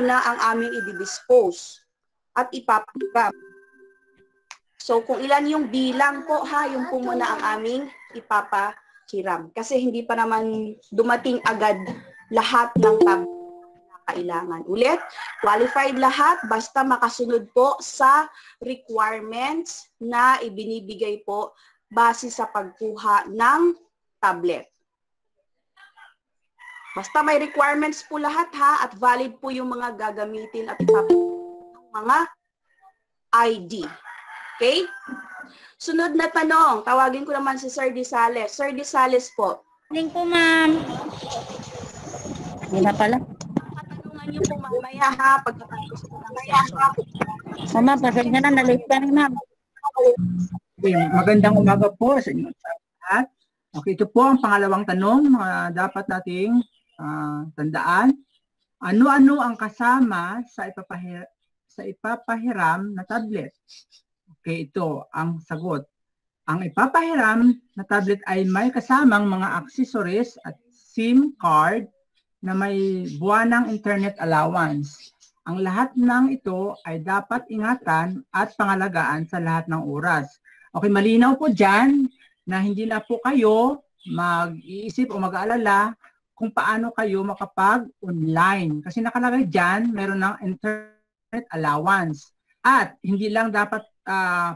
muna ang aming i-dispose at ipapahiram. So kung ilan yung bilang po ha, yung po muna ang aming ipapahiram. Kasi hindi pa naman dumating agad lahat ng tablet na kailangan. Ulit, qualified lahat basta makasunod po sa requirements na ibinibigay po base sa pagkuha ng tablet. Basta may requirements po lahat ha, at valid po yung mga gagamitin at mga ID. Okay? Sunod na tanong, tawagin ko naman si Sir Disales. Sir Disales po. Morning po, ma'am. Hindi na pala. Katanungan niyo po mamaya ha, pagkatapos po ng session. Ma'am, pasensya na, na-late ka rin, ma'am. Okay, magandang umaga po sa inyo lahat. Okay, ito po ang pangalawang tanong dapat nating tandaan. Ano-ano ang kasama sa ipapahiram na tablet? Okay, ito ang sagot. Ang ipapahiram na tablet ay may kasamang mga accessories at SIM card na may buwanang internet allowance. Ang lahat ng ito ay dapat ingatan at pangalagaan sa lahat ng oras. Okay, malinaw po dyan na hindi na po kayo mag-iisip o mag-aalala kung paano kayo makapag-online. Kasi nakalagay dyan, meron ng internet allowance. At hindi lang dapat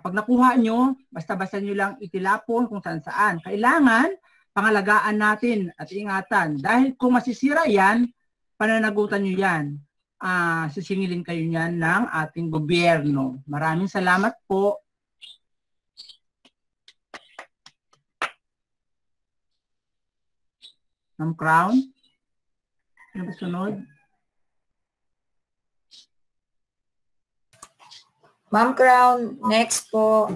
pag nakuha nyo, basta-basta nyo lang itilapon kung saan-saan. Kailangan pangalagaan natin at ingatan. Dahil kung masisira yan, pananagutan nyo yan. Sisingilin kayo niyan ng ating gobyerno. Maraming salamat po. Ma'am Crown? Ano ba sunod? Ma'am Crown, next po.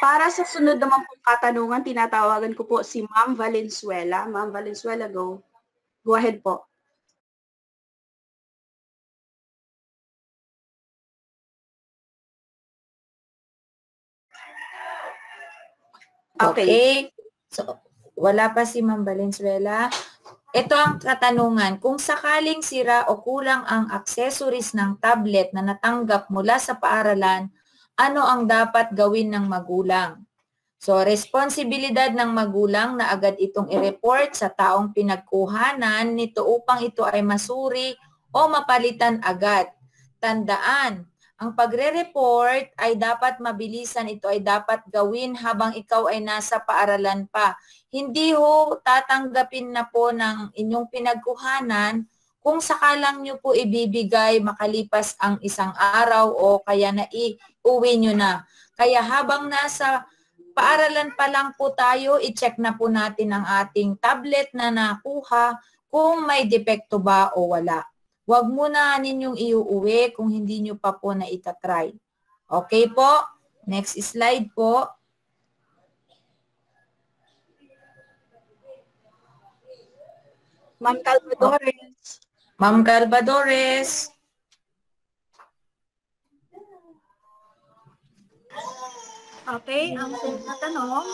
Para sa sunod naman pong katanungan, tinatawagan ko po si Ma'am Valenzuela. Ma'am Valenzuela, go. Go ahead po. Okay. So, wala pa si Ma'am Valenzuela. Ito ang katanungan. Kung sakaling sira o kulang ang accessories ng tablet na natanggap mula sa paaralan, ano ang dapat gawin ng magulang? So, responsibilidad ng magulang na agad itong i-report sa taong pinagkuhanan nito upang ito ay masuri o mapalitan agad. Tandaan, ang pagre-report ay dapat mabilisan, ito ay dapat gawin habang ikaw ay nasa paaralan pa. Hindi ho tatanggapin na po ng inyong pinagkuhanan kung sakalang nyo po ibibigay makalipas ang isang araw o kaya na iuwi nyo na. Kaya habang nasa paaralan pa lang po tayo, i-check na po natin ang ating tablet na nakuha kung may depekto ba o wala. Huwag muna ninyong iuuwi kung hindi nyo pa po na itatry. Okay po? Next slide po. Ma'am Calvadores. Ma'am Calvadores. Okay, ang sunod na tanong,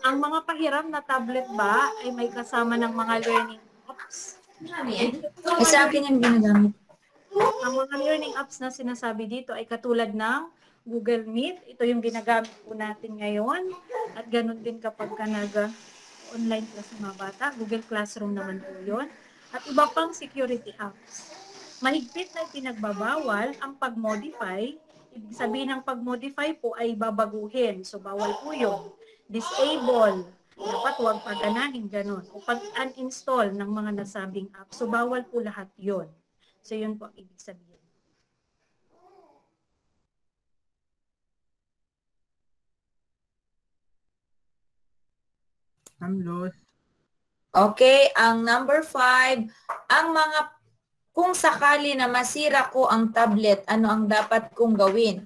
ang mga pahiram na tablet ba ay may kasama ng mga learning apps? Sa akin yung ginagamit. Ang mga learning apps na sinasabi dito ay katulad ng Google Meet. Ito yung ginagamit po natin ngayon. At ganun din kapag ka nag-online class ng mga bata. Google Classroom naman po yun. At iba pang security apps. Mahigpit na pinagbabawal ang pag-modify. Ibig sabihin ng pag-modify po ay babaguhin. So bawal po yun. Disable. Dapat huwag paganahin, ganun. O pag-uninstall ng mga nasabing app. So, bawal po lahat yon. So, yun po ang ibig sabihin. Okay, ang number 5, kung sakali na masira ko ang tablet, ano ang dapat kong gawin?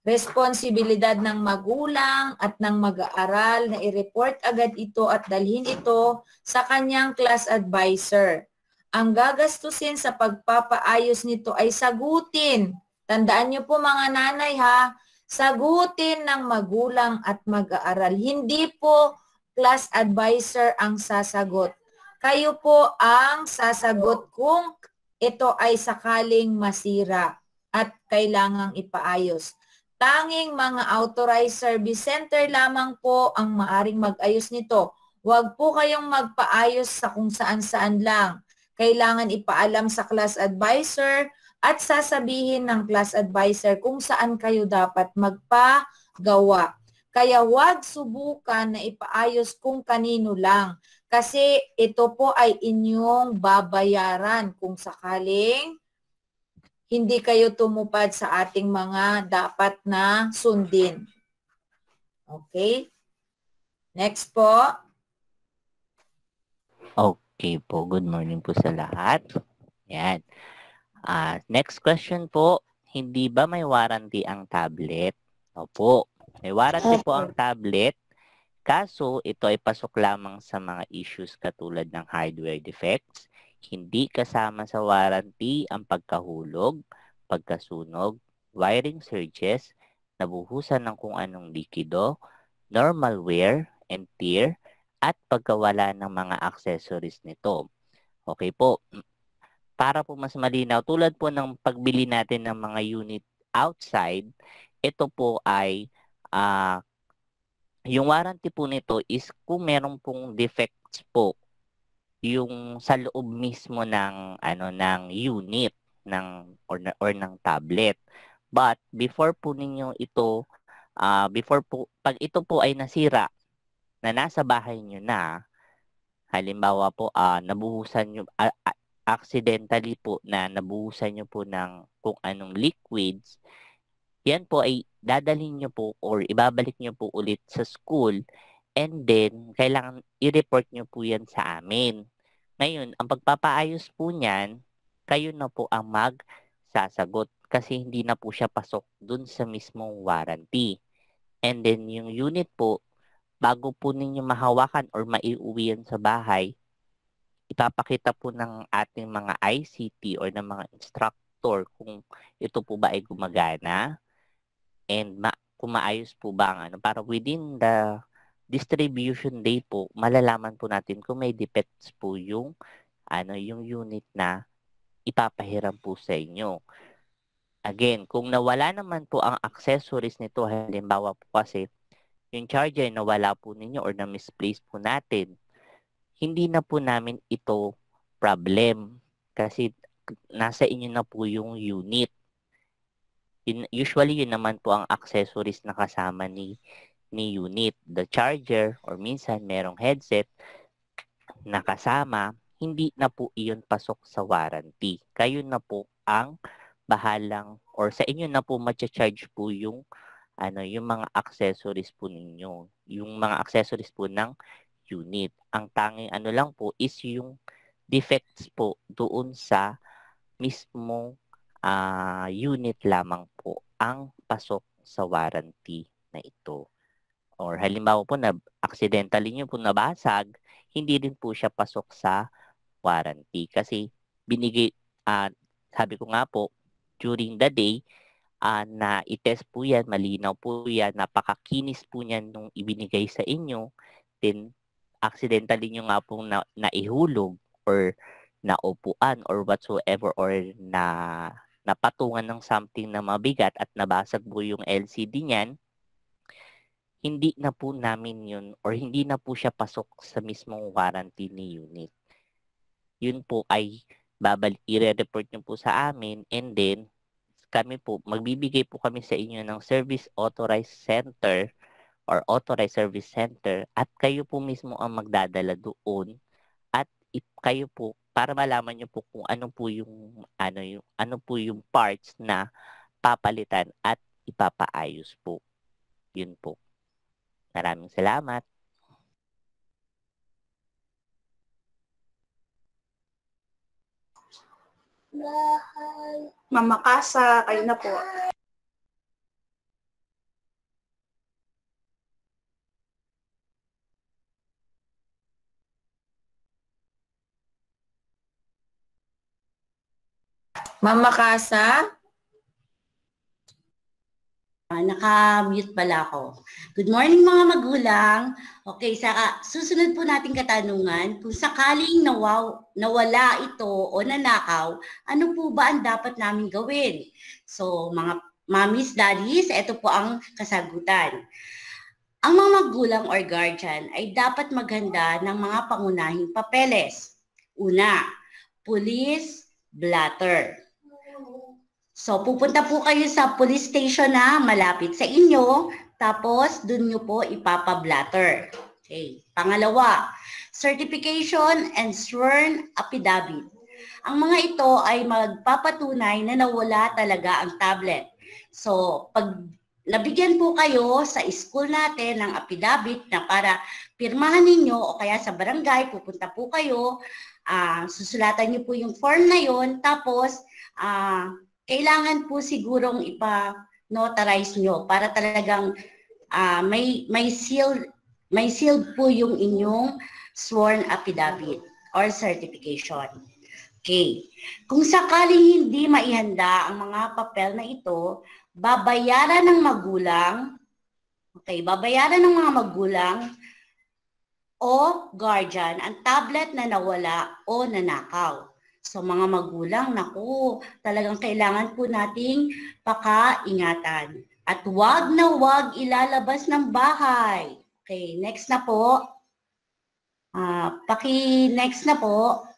Responsibilidad ng magulang at ng mag-aaral na i-report agad ito at dalhin ito sa kanyang class advisor. Ang gagastusin sa pagpapaayos nito ay sagutin. Tandaan niyo po mga nanay ha, Sagutin ng magulang at mag-aaral. Hindi po class advisor ang sasagot. Kayo po ang sasagot kung ito ay sakaling masira at kailangang ipaayos. Tanging mga authorized service center lamang po ang maaring mag-ayos nito. Huwag po kayong magpaayos sa kung saan-saan lang. Kailangan ipaalam sa class advisor at sasabihin ng class advisor kung saan kayo dapat magpagawa. Kaya huwag subukan na ipaayos kung kanino lang. Kasi ito po ay inyong babayaran kung sakaling hindi kayo tumupad sa ating mga dapat na sundin. Okay? Next po. Okay po, good morning po sa lahat. Yan. Next question po, hindi ba may warranty ang tablet? Opo, may warranty po ang tablet. Kaso, ito ay pasok lamang sa mga issues katulad ng hardware defects. Hindi kasama sa warranty ang pagkahulog, pagkasunog, wiring surges, nabuhusan ng kung anong likido, normal wear and tear, at pagkawala ng mga accessories nito. Okay po. Para po mas malinaw, tulad po ng pagbili natin ng mga unit outside, ito po ay yung warranty po nito is kung meron pong defects po yung sa loob mismo ng ng unit or ng tablet. But before po ninyo ito pag ito po ay nasira na nasa bahay nyo na, halimbawa po nabuhusan nyo accidentally po na nabuhusan nyo po ng kung anong liquids, yan po ay dadalhin nyo po or ibabalik nyo po ulit sa school, and then kailangan i-report nyo po yan sa amin. Ngayon, ang pagpapaayos po niyan, kayo na po ang magsasagot kasi hindi na po siya pasok dun sa mismong warranty. And then yung unit po, bago po ninyo mahawakan or maiuwi yan sa bahay, ipapakita po ng ating mga ICT or ng mga instructor kung ito po ba ay gumagana and kung maayos po ba ang para within the distribution day po, malalaman po natin kung may defects po yung yung unit na ipapahiram po sa inyo. Again, kung nawala naman po ang accessories nito, halimbawa po kasi yung charger nawala po ninyo or na-misplace po natin, hindi na po namin ito problem kasi nasa inyo na po yung unit. Usually, yun naman po ang accessories na kasama ni unit. The charger or minsan merong headset na kasama, hindi na po iyon pasok sa warranty. Kayo na po ang bahalang or sa inyo na po matcha-charge po yung yung mga accessories po ninyo. Yung mga accessories po ng unit. Ang tanging lang po is yung defects po doon sa mismong unit lamang po ang pasok sa warranty na ito. Or halimbawa po na accidentally nyo po nabasag, hindi din po siya pasok sa warranty kasi binigay, sabi ko nga po, during the day, na i-test po yan, malinaw po yan, napakakinis po niyan nung ibinigay sa inyo, then accidentally nyo nga pong naihulog or naupuan or whatsoever or napatungan ng something na mabigat at nabasag po yung LCD niyan, hindi na po namin yun or hindi na po siya pasok sa mismong warranty ni unit. Yun po ay i-report nyo po sa amin and then kami po, magbibigay po kami sa inyo ng service authorized center or authorized service center at kayo po mismo ang magdadala doon at kayo po para malaman nyo po kung ano po yung parts na papalitan at ipapaayos po. Yun po. Maraming salamat. Mama Kasa, kayo na po. Mama Kasa? Naka-mute pala ako. Good morning mga magulang. Okay, sa susunod po nating katanungan, kung sakaling nawala ito o nanakaw, ano po ba ang dapat namin gawin? So mga mommies, daddies, ito po ang kasagutan. Ang mga magulang or guardian ay dapat maghanda ng mga pangunahing papeles. Una, police blatter. So, pupunta po kayo sa police station na malapit sa inyo, tapos dun nyo po ipapablatter. Okay. Pangalawa, certification and sworn affidavit. Ang mga ito ay magpapatunay na nawala talaga ang tablet. So, pag nabigyan po kayo sa school natin ng affidavit na para pirmahan ninyo o kaya sa barangay, pupunta po kayo, susulatan niyo po yung form na yon, tapos kailangan po sigurong ipa-notarize nyo para talagang may sealed po yung inyong sworn affidavit or certification. Okay. Kung sakaling hindi maihanda ang mga papel na ito, babayaran ng mga magulang o guardian ang tablet na nawala o nanakaw. So mga magulang, naku, talagang kailangan po nating pakaingatan. At wag na wag ilalabas ng bahay. Okay, next na po. Next na po.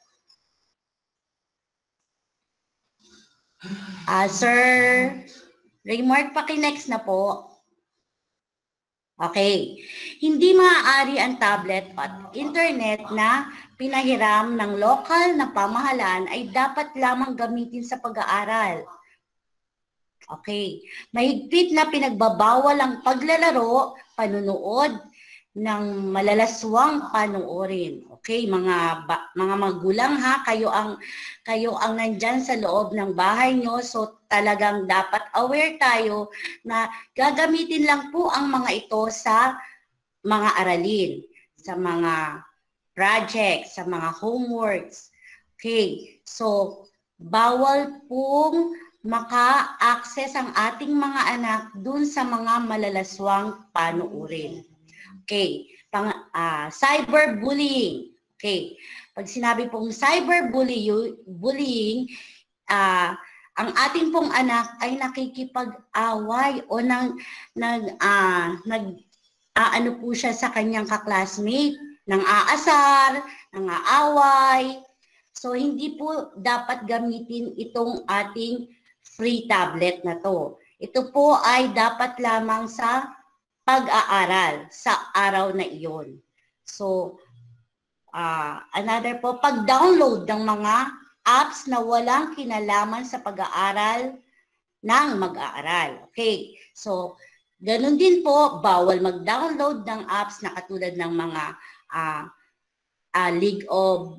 Sir Raymond, next na po. Okay. Hindi maaari ang tablet at internet na pinahiram ng lokal na pamahalaan ay dapat lamang gamitin sa pag-aaral. Okay. Mahigpit na pinagbabawal ang paglalaro, panunood ng malalaswang panoorin. Okay, mga magulang ha, kayo ang nandyan sa loob ng bahay nyo, so talagang dapat aware tayo na gagamitin lang po ang mga ito sa mga aralin, sa mga projects, sa mga homeworks. Okay, so bawal pong maka-access ang ating mga anak dun sa mga malalaswang panoorin. Okay, cyberbullying. Okay, pag sinabi pong cyberbullying, ang ating pong anak ay nakikipag-away o ano po siya sa kanyang kaklasmate, nang aasar, nang aaway. So hindi po dapat gamitin itong ating free tablet na to. Ito po ay dapat lamang sa pag-aaral sa araw na iyon. So, another po, pag-download ng mga apps na walang kinalaman sa pag-aaral ng mag-aaral. Okay, so, ganun din po, bawal mag-download ng apps na katulad ng mga League of,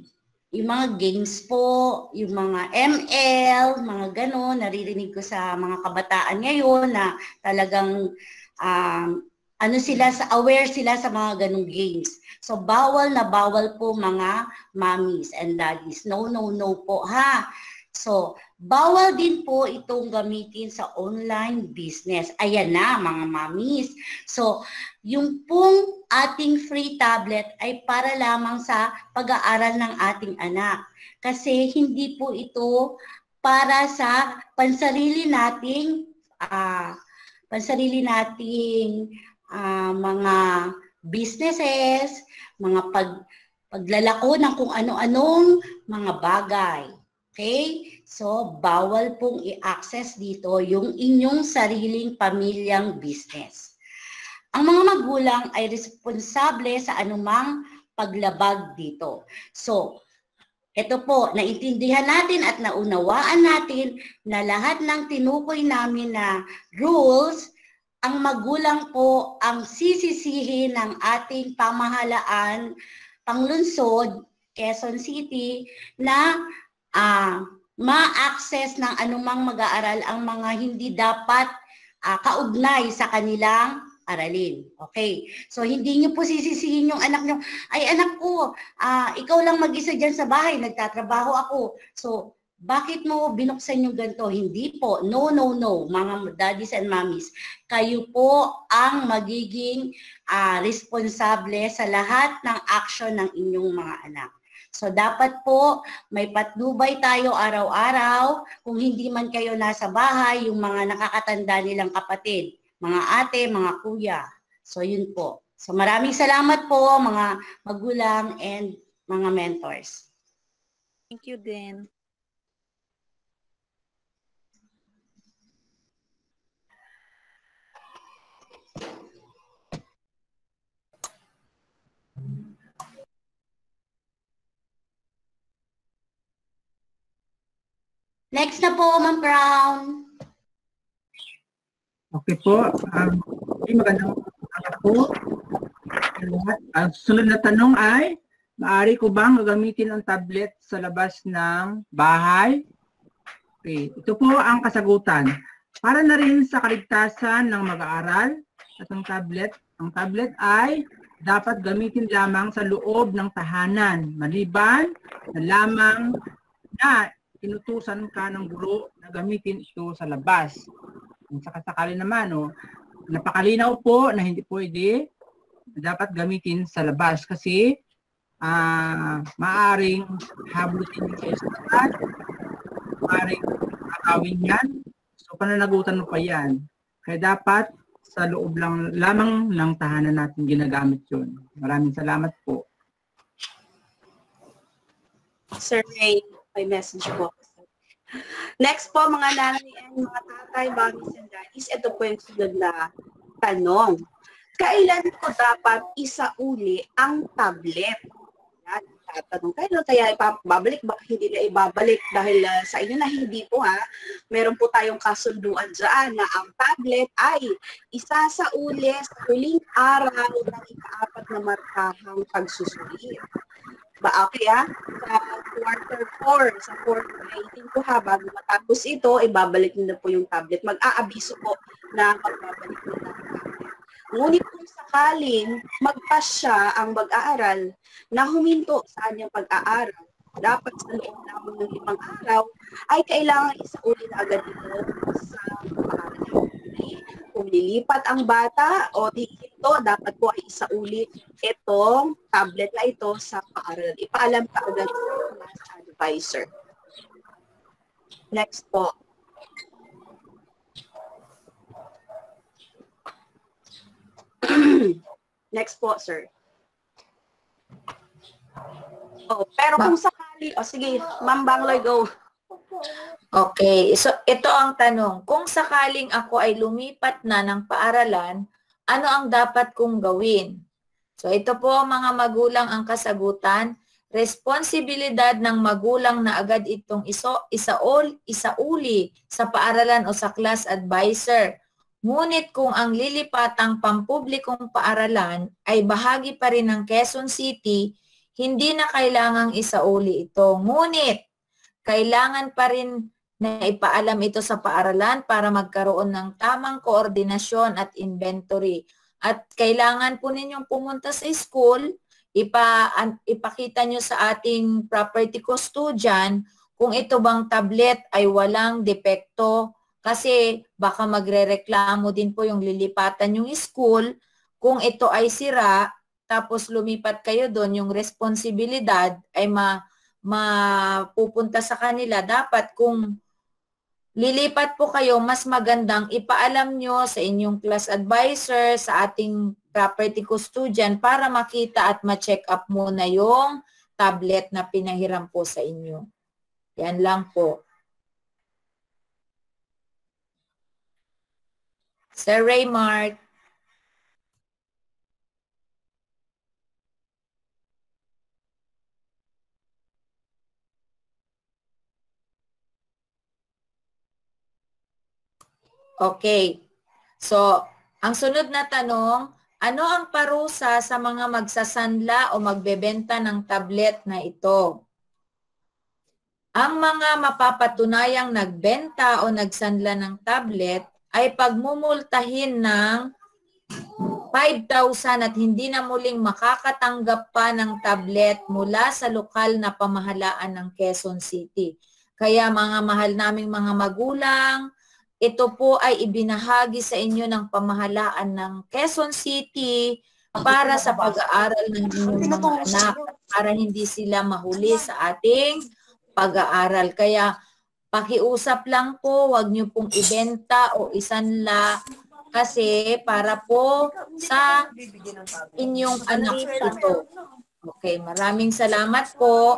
yung mga games po, yung mga ML, mga ganun, naririnig ko sa mga kabataan ngayon na talagang aware sila sa mga ganung games. So, bawal na bawal po mga mommies and daddies. No, no, no po ha. So, bawal din po itong gamitin sa online business. Ayan na mga mommies. So, yung pong ating free tablet ay para lamang sa pag-aaral ng ating anak. Kasi hindi po ito para sa pansarili nating mga businesses, mga paglalako ng kung ano-anong mga bagay. Okay? So, bawal pong i-access dito yung inyong sariling pamilyang business. Ang mga magulang ay responsable sa anumang paglabag dito. So, ito po, naintindihan natin at naunawaan natin na lahat ng tinukoy namin na rules, ang magulang po ang sisisihin ng ating pamahalaan, panglunsod, Quezon City, na ma-access ng anumang mag-aaral ang mga hindi dapat kaugnay sa kanilang aralin. Okay? So, hindi nyo po sisisihin yung anak nyo, ay anak ko, ikaw lang mag-isa dyan sa bahay, nagtatrabaho ako. So, bakit mo binuksan yung ganito? Hindi po. No, no, no, mga daddies and mommies. Kayo po ang magiging responsable sa lahat ng action ng inyong mga anak. So dapat po may patnubay tayo araw-araw. Kung hindi man kayo nasa bahay, yung mga nakakatanda nilang kapatid, mga ate, mga kuya. So yun po. So maraming salamat po mga magulang and mga mentors. Thank you din. Next na po, Ma'am Brown. Okay po. Magandang umaga po. Ang sunod na tanong ay, maaari ko bang gagamitin ang tablet sa labas ng bahay? Okay. Ito po ang kasagutan. Para na rin sa kaligtasan ng mag-aaral at ang tablet ay dapat gamitin lamang sa loob ng tahanan, maliban na lamang na inutusan ka ng guro na gamitin ito sa labas. Kung sakasakali naman, napakalinaw po na hindi pwede, dapat gamitin sa labas kasi maaring hablutin din kayo sa labas, maaring akawin yan, so pananagutan mo pa yan. Kaya dapat sa loob lang lamang ng tahanan natin ginagamit yun. Maraming salamat po. Sir Ray, may message po. Next po, mga nanay and mga tatay, mommies and daddies, ito po yung sunod na tanong. Kailan ko dapat isauli ang tablet? Yan, tatanong. Kailan kaya ibabalik? Baka hindi na ibabalik dahil sa inyo na hindi po meron po tayong kasunduan dyan na ang tablet ay isasauli sa huling araw ng ika-4 na markahang pagsusulit. Okay sa quarter 4, sa quarter 18 po bago matapos ito, ibabalik nyo na po yung tablet. Mag-aabiso po na magbabalik nyo na ang tablet. Ngunit kung sakaling magpasya ang mag-aaral na huminto sa kanyang pag-aaral, dapat sa loob lamang ng 5 araw, ay kailangan isauli na agad ito sa pag-aaral. Kung lilipat ang bata o dito, dapat po ay isauli itong tablet na ito sa paaralan. Ipaalam ka agad sa class advisor. Next po. Next po, sir. Pero kung sakali, sige, Ma'am Bangloy, go. Okay, so ito ang tanong. Kung sakaling ako ay lumipat na ng paaralan, ano ang dapat kong gawin? So ito po mga magulang ang kasagutan. Responsibilidad ng magulang na agad itong isauli sa paaralan o sa class advisor. Ngunit kung ang lilipatang pampublikong paaralan ay bahagi pa rin ng Quezon City, hindi na kailangang isauli ito. Ngunit kailangan pa rin na ipaalam ito sa paaralan para magkaroon ng tamang koordinasyon at inventory. At kailangan po ninyong pumunta sa school, ipakita nyo sa ating property custodian kung ito bang tablet ay walang depekto kasi baka magrereklamo din po yung lilipatan yung school kung ito ay sira tapos lumipat kayo doon, yung responsibilidad ay mapupunta sa kanila. Dapat kung lilipat po kayo, mas magandang ipaalam nyo sa inyong class advisor, sa ating property custodian para makita at ma-check up muna yung tablet na pinahiram po sa inyo. Yan lang po. Sir Raymart. Okay. So, ang sunod na tanong, ano ang parusa sa mga magsasanla o magbebenta ng tablet na ito? Ang mga mapapatunayang nagbenta o nagsanla ng tablet ay pagmumultahin ng 5,000 at hindi na muling makakatanggap pa ng tablet mula sa lokal na pamahalaan ng Quezon City. Kaya mga mahal naming mga magulang, ito po ay ibinahagi sa inyo ng pamahalaan ng Quezon City para sa pag-aaral ng inyong mga anak, para hindi sila mahuli sa ating pag-aaral. Kaya pakiusap lang po, wag niyo pong ibenta o isanla kasi para po sa inyong anak ito. Okay, maraming salamat po.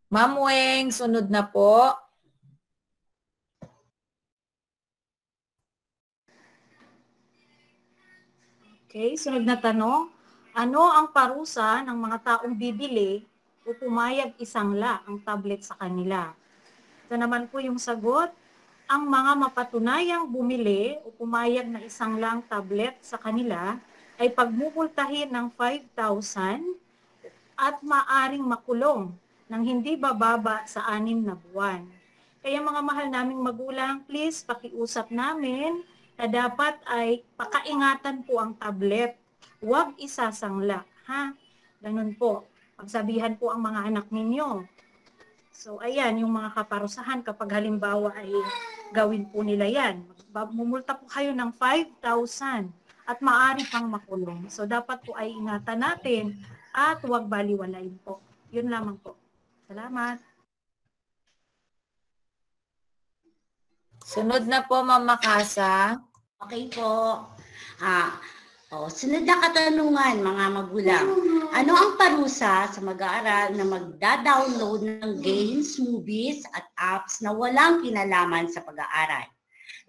Ma'am Weng, sunod na po. Okay, sunod na tanong. Ano ang parusa ng mga taong bibili o pumayag isangla ang tablet sa kanila? Ito naman po yung sagot. Ang mga mapatunayang bumili o pumayag na isanglang tablet sa kanila ay pagmumultahin ng 5,000 at maaring makulong ng hindi bababa sa 6 na buwan. Kaya mga mahal naming magulang, please pakiusap namin na dapat ay pakaingatan po ang tablet. Huwag isasangla, ha? Ganun po. Pagsabihan po ang mga anak ninyo. So, ayan, yung mga kaparusahan kapag halimbawa ay gawin po nila yan. Mumulta po kayo ng 5,000 at maaari pang makulong. So, dapat po ay ingatan natin at huwag baliwalain po. Yun lamang po. Salamat. Sunod na po, Ma'am Makasa. Okay po. Sunod na katanungan, mga magulang. Ano ang parusa sa mag-aaral na magda-download ng games, movies, at apps na walang kinalaman sa pag-aaral?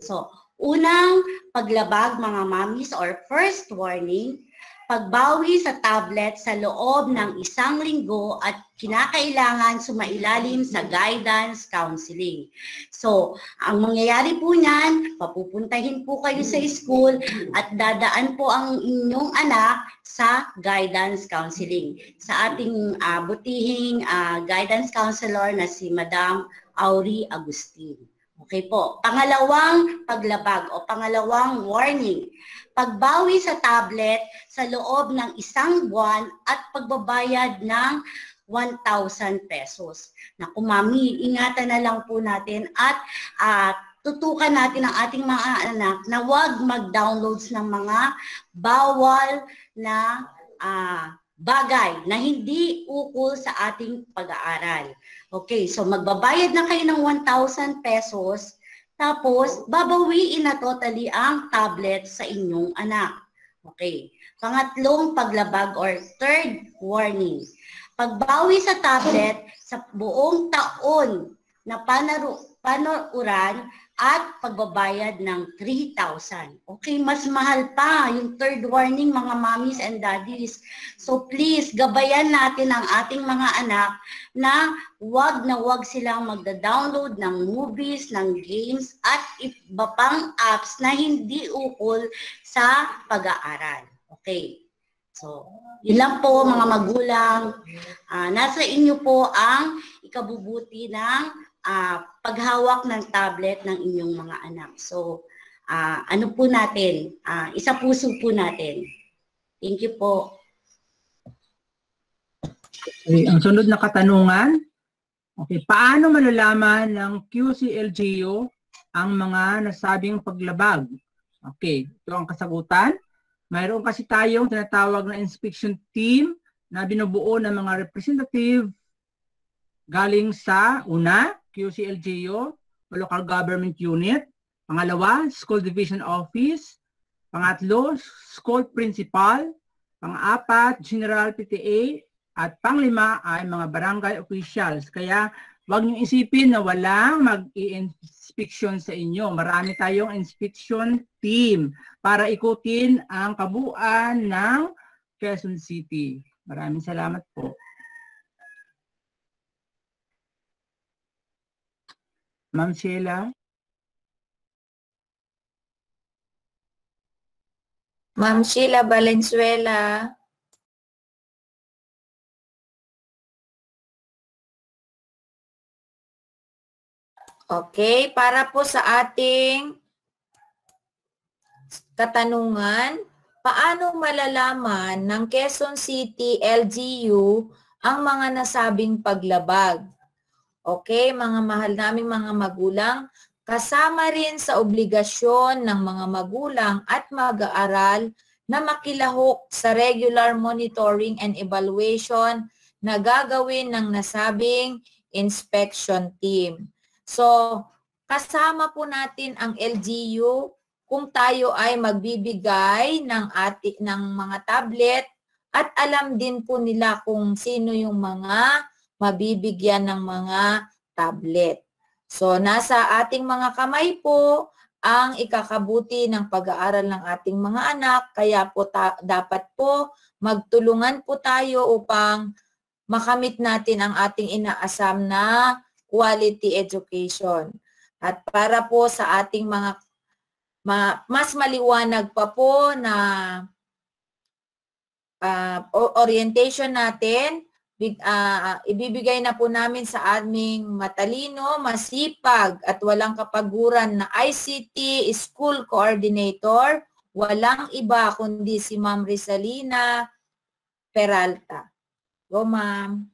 So, unang paglabag, mga mommies, or first warning, pagbawi sa tablet sa loob ng 1 linggo at kinakailangan sumailalim sa guidance counseling. So, ang mangyayari po niyan, papupuntahin po kayo sa school at dadaan po ang inyong anak sa guidance counseling. Sa ating butihing guidance counselor na si Madam Aurie Agustin. Okay po. Pangalawang paglabag o pangalawang warning. Pagbawi sa tablet sa loob ng 1 buwan at pagbabayad ng 1,000 pesos. Naku mami, ingatan na lang po natin at tutukan natin ang ating mga anak na huwag mag-downloads ng mga bawal na bagay na hindi ukol sa ating pag-aaral. Okay, so magbabayad na kayo ng 1,000 pesos, tapos babawiin na totally ang tablet sa inyong anak. Okay, pangatlong paglabag or third warning. Pagbawi sa tablet sa buong taon na panuuran at pagbabayad ng 3,000. Okay, mas mahal pa yung third warning, mga mommies and daddies. So please, gabayan natin ang ating mga anak na wag silang magda-download ng movies, ng games, at iba pang apps na hindi ukol sa pag-aaral. Okay. So, yun lang po mga magulang. Nasa inyo po ang ikabubuti ng paghawak ng tablet ng inyong mga anak. So, ano po natin? Isa puso po natin. Thank you po. Okay, ang sunod na katanungan. Okay, paano malalaman ng QCLGU ang mga nasabing paglabag? Okay, ito ang kasagutan. Mayroon kasi tayong tinatawag na inspection team na binubuo ng mga representative galing sa una, QCLGU o local government unit. Pangalawa, school division office. Pangatlo, school principal. Pang-apat, general PTA. At panglima ay mga barangay officials. Kaya huwag niyong isipin na walang mag-i-inspection sa inyo. Marami tayong inspection team para ikutin ang kabuuan ng Quezon City. Maraming salamat po. Ma'am Sheila. Ma'am Sheila Valenzuela. Okay, para po sa ating katanungan, paano malalaman ng Quezon City LGU ang mga nasabing paglabag? Okay, mga mahal naming mga magulang, kasama rin sa obligasyon ng mga magulang at mag-aaral na makilahok sa regular monitoring and evaluation na gagawin ng nasabing inspection team. So, kasama po natin ang LGU kung tayo ay magbibigay ng mga tablet at alam din po nila kung sino yung mga mabibigyan ng mga tablet. So, nasa ating mga kamay po ang ikakabuti ng pag-aaral ng ating mga anak, kaya po dapat po magtulungan po tayo upang makamit natin ang ating inaasam na quality education. At para po sa ating mga mas maliwanag pa po na orientation natin, ibibigay na po namin sa aming matalino, masipag at walang kapaguran na ICT School Coordinator, walang iba kundi si Ma'am Rizalina Peralta. Go, Ma'am.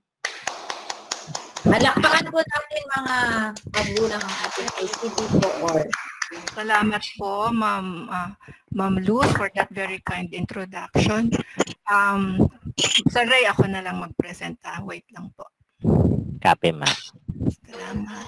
Palakpakan po natin mga magulang ang ating ICT Coord. Salamat po, Ma'am Luz, for that very kind introduction. Saray, ako na lang mag-present. Wait lang po. Copy, ma'am. Salamat.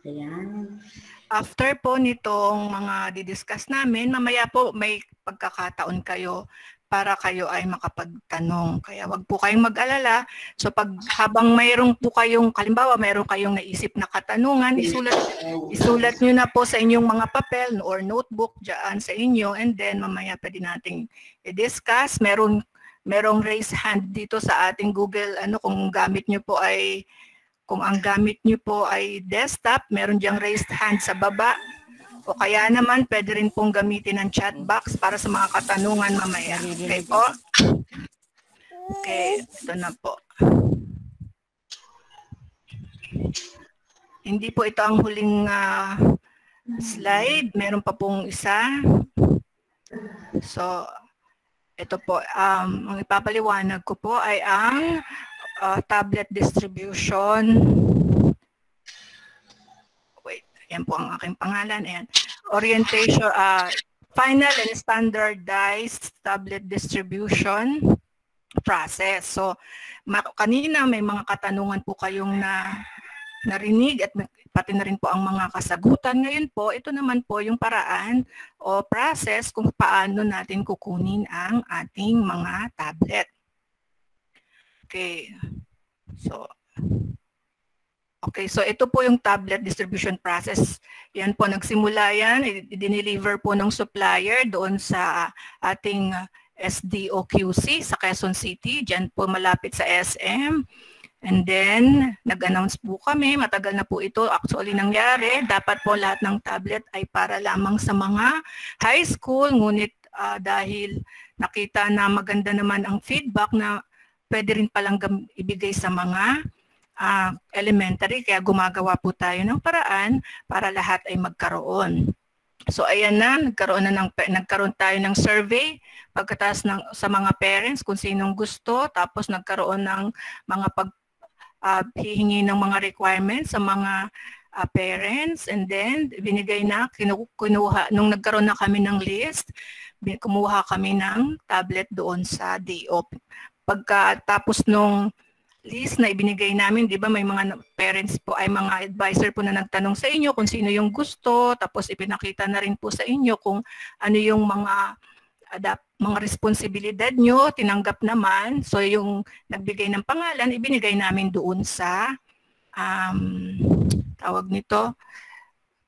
Ayan. After po nitong mga didiscuss namin, mamaya po may pagkakataon kayo para kayo ay makapagtanong. Kaya wag po kayong mag-alala. So habang mayroong po kayong, halimbawa mayroong kayong naisip na katanungan, isulat nyo na po sa inyong mga papel or notebook dyan sa inyo, and then mamaya pwede nating i-discuss. Merong raise hand dito sa ating Google, kung gamit nyo po ay, kung ang gamit nyo po ay desktop, meron diyang raised hand sa baba. O kaya naman, pwede rin pong gamitin ang chat box para sa mga katanungan mamaya. Okay po? Okay, ito na po. Hindi po ito ang huling slide. Meron pa pong isa. So, ito po. Ang ipapaliwanag ko po ay ang tablet distribution. Yan po ang aking pangalan. Ayan. Orientation, final and standardized tablet distribution process. So, kanina may mga katanungan po kayong narinig at pati na rin po ang mga kasagutan. Ngayon po, ito naman po yung paraan o process kung paano natin kukunin ang ating mga tablet. Okay. Okay, so ito po yung tablet distribution process. Yan po, nagsimula yan, i-deliver po ng supplier doon sa ating SDOQC sa Quezon City. Diyan po malapit sa SM. And then, nag-announce po kami, matagal na po ito actually nangyari. Dapat po lahat ng tablet ay para lamang sa mga high school. Ngunit dahil nakita na maganda naman ang feedback na pwede rin palang ibigay sa mga elementary, kaya gumagawa po tayo ng paraan para lahat ay magkaroon. So ayan na, nagkaroon tayo ng survey pagkatapos sa mga parents kung sinong gusto, tapos nagkaroon ng mga hihingi ng mga requirements sa mga parents, and then binigay na, kinuha, nung nagkaroon na kami ng list, kumuha kami ng tablet doon sa DO. Pagkatapos nung list na ibinigay namin, di ba may mga parents po ay mga advisor po na nagtanong sa inyo kung sino yung gusto, tapos ipinakita na rin po sa inyo kung ano yung mga responsibilidad nyo, tinanggap naman. So yung nagbigay ng pangalan, ibinigay namin doon sa tawag nito,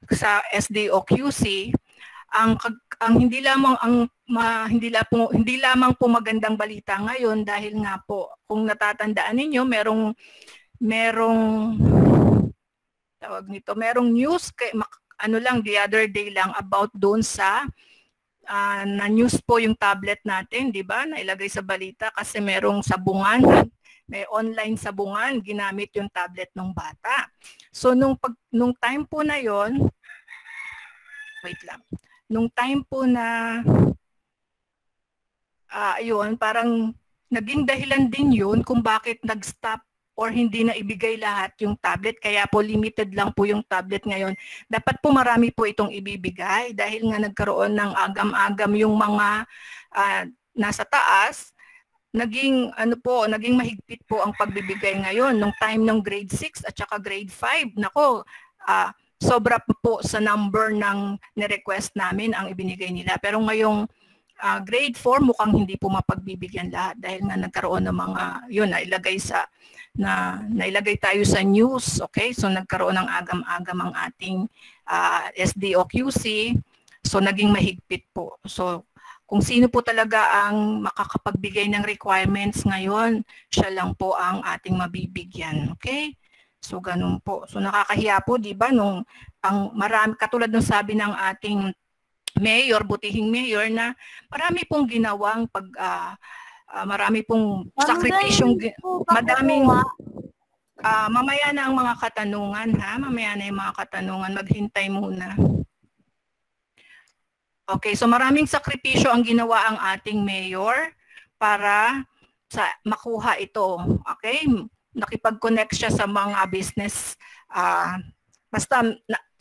sa SDOQC. Ang hindi lamang po magandang balita ngayon dahil nga po kung natatandaan ninyo merong news the other day lang about doon sa na news po yung tablet natin, di ba? Nailagay sa balita kasi merong sabungan, may online sabungan ginamit yung tablet ng bata. So nung time po na yon, wait lang. nung time po na yun, parang naging dahilan din yun kung bakit nag-stop or hindi na ibigay lahat yung tablet. Kaya po limited lang po yung tablet ngayon. Dapat po marami po itong ibibigay dahil nga nagkaroon ng agam-agam yung mga nasa taas. Naging naging mahigpit po ang pagbibigay ngayon nung time ng grade 6 at saka grade 5. Nako, sobra po sa number ng ni-request namin ang ibinigay nila. Pero ngayong grade 4 mukhang hindi po mapagbibigyan lahat dahil nga nagkaroon ng mga yun nailagay tayo sa news, okay? So nagkaroon ng agam-agam ang ating SDOQC. So naging mahigpit po. So kung sino po talaga ang makakapagbigay ng requirements ngayon, siya lang po ang ating mabibigyan, okay? So ganun po. So nakakahiya po, 'di ba, nung ang marami katulad ng sabi ng ating mayor, butihing mayor, na marami pong ginawang marami pong sakripisyong madaming mamaya na ang mga katanungan, ha? Mamaya na yung mga katanungan, maghintay muna. Okay, so maraming sakripisyo ang ginawa ang ating mayor para makuha ito. Okay? Nakipag-connect siya sa mga business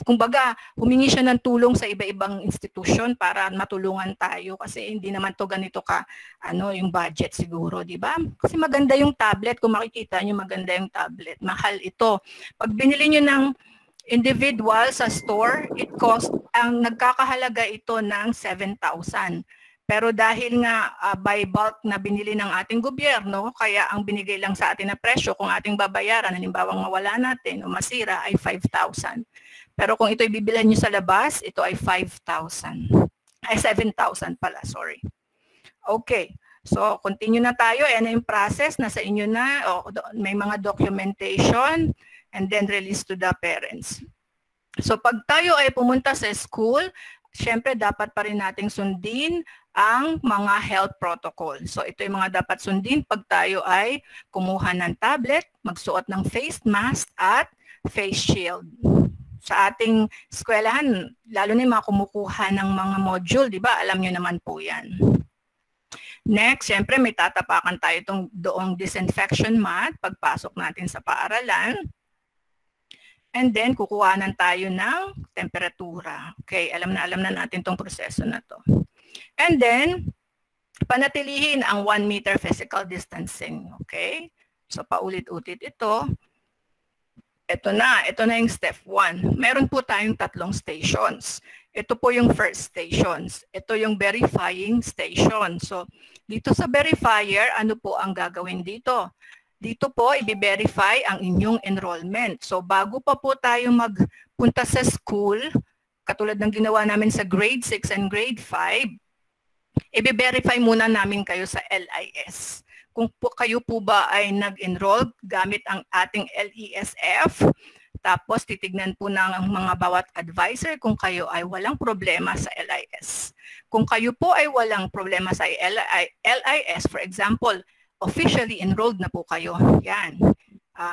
kumbaga, humingi siya ng tulong sa iba-ibang institusyon para matulungan tayo kasi hindi naman to ganito yung budget siguro, di ba? Kasi maganda yung tablet, kung makikita niyo maganda yung tablet. Mahal ito. Pag binili niyo ng individual sa store, nagkakahalaga ito ng 7,000. Pero dahil nga by bulk na binili ng ating gobyerno, kaya ang binigay lang sa atin na presyo kung ating babayaran, halimbawa mawala natin o masira, ay 5,000. Pero kung ito ibibilhan nyo sa labas, ito ay 5,000. Ay 7,000 pala, sorry. Okay. So, continue na tayo. Ayan na yung process. Nasa inyo na. May mga documentation and then release to the parents. So, pag tayo ay pumunta sa school, syempre dapat pa rin nating sundin ang mga health protocol. So, ito yung mga dapat sundin pag tayo ay kumuha ng tablet, magsuot ng face mask at face shield. Sa ating eskwelahan, lalo na yung mga kumukuha ng mga module, di ba? Alam nyo naman po yan. Next, syempre may tatapakan tayo doong disinfection mat pagpasok natin sa paaralan. And then, kukuhanan tayo ng temperatura. Okay, alam na natin itong proseso na to. And then, panatilihin ang 1 meter physical distancing. Okay? So, paulit-ulit ito. Ito na yung step 1. Meron po tayong 3 stations. Ito po yung first stations. Ito yung verifying station. So, dito sa verifier, ano po ang gagawin dito? Dito po, i-verify ang inyong enrollment. So, bago pa po tayo magpunta sa school, katulad ng ginawa namin sa grade 6 and grade 5, i-verify muna namin kayo sa LIS. Kung kayo po ba ay nag-enroll gamit ang ating LESF, tapos titignan po ng mga bawat advisor kung kayo ay walang problema sa LIS. Kung kayo po ay walang problema sa LIS, for example, officially enrolled na po kayo, yan.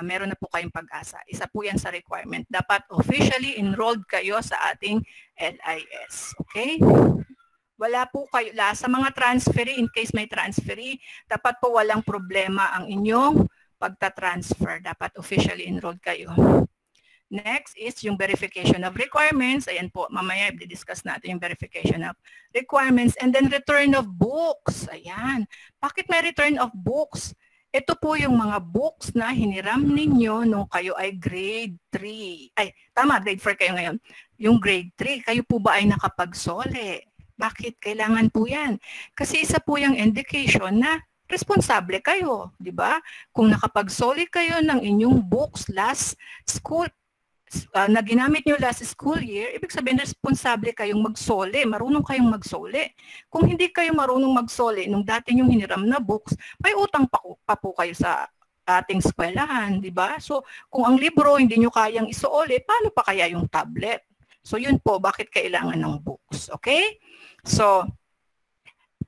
Meron na po kayong pag-asa. Isa po yan sa requirement. Dapat officially enrolled kayo sa ating LIS. Okay? Wala po kayo, sa mga transferee, in case may transferee, dapat po walang problema ang inyong pagta-transfer. Dapat officially enrolled kayo. Next is yung verification of requirements. Ayan po, mamaya i-discuss natin yung verification of requirements. And then return of books. Ayan. Bakit may return of books? Ito po yung mga books na hiniram ninyo nung kayo ay grade 3. Ay, tama, grade 4 kayo ngayon. Yung grade 3, kayo po ba ay nakapagsole? Bakit kailangan po yan? Kasi isa po yung indication na responsable kayo, di ba? Kung nakapagsoli kayo ng inyong books last school, na ginamit nyo last school year, ibig sabihin responsable kayong magsole, marunong kayong magsole. Kung hindi kayo marunong magsole nung dati yung hiniram na books, may utang pa po kayo sa ating eskwelahan, di ba? So, kung ang libro hindi nyo kayang isuoli, paano pa kaya yung tablet? So, yun po, bakit kailangan ng books, okay? So,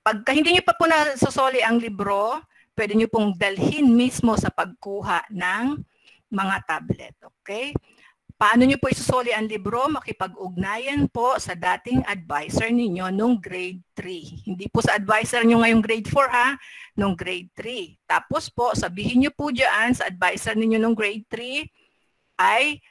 pagka hindi nyo pa po nasusoli ang libro, pwede nyo pong dalhin mismo sa pagkuha ng mga tablet. Okay? Paano nyo po isusoli ang libro? Makipag-ugnayan po sa dating advisor ninyo nung grade 3. Hindi po sa advisor nyo ngayong grade 4 ha, nung grade 3. Tapos po, sabihin nyo po dyan sa advisor ninyo nung grade 3 ay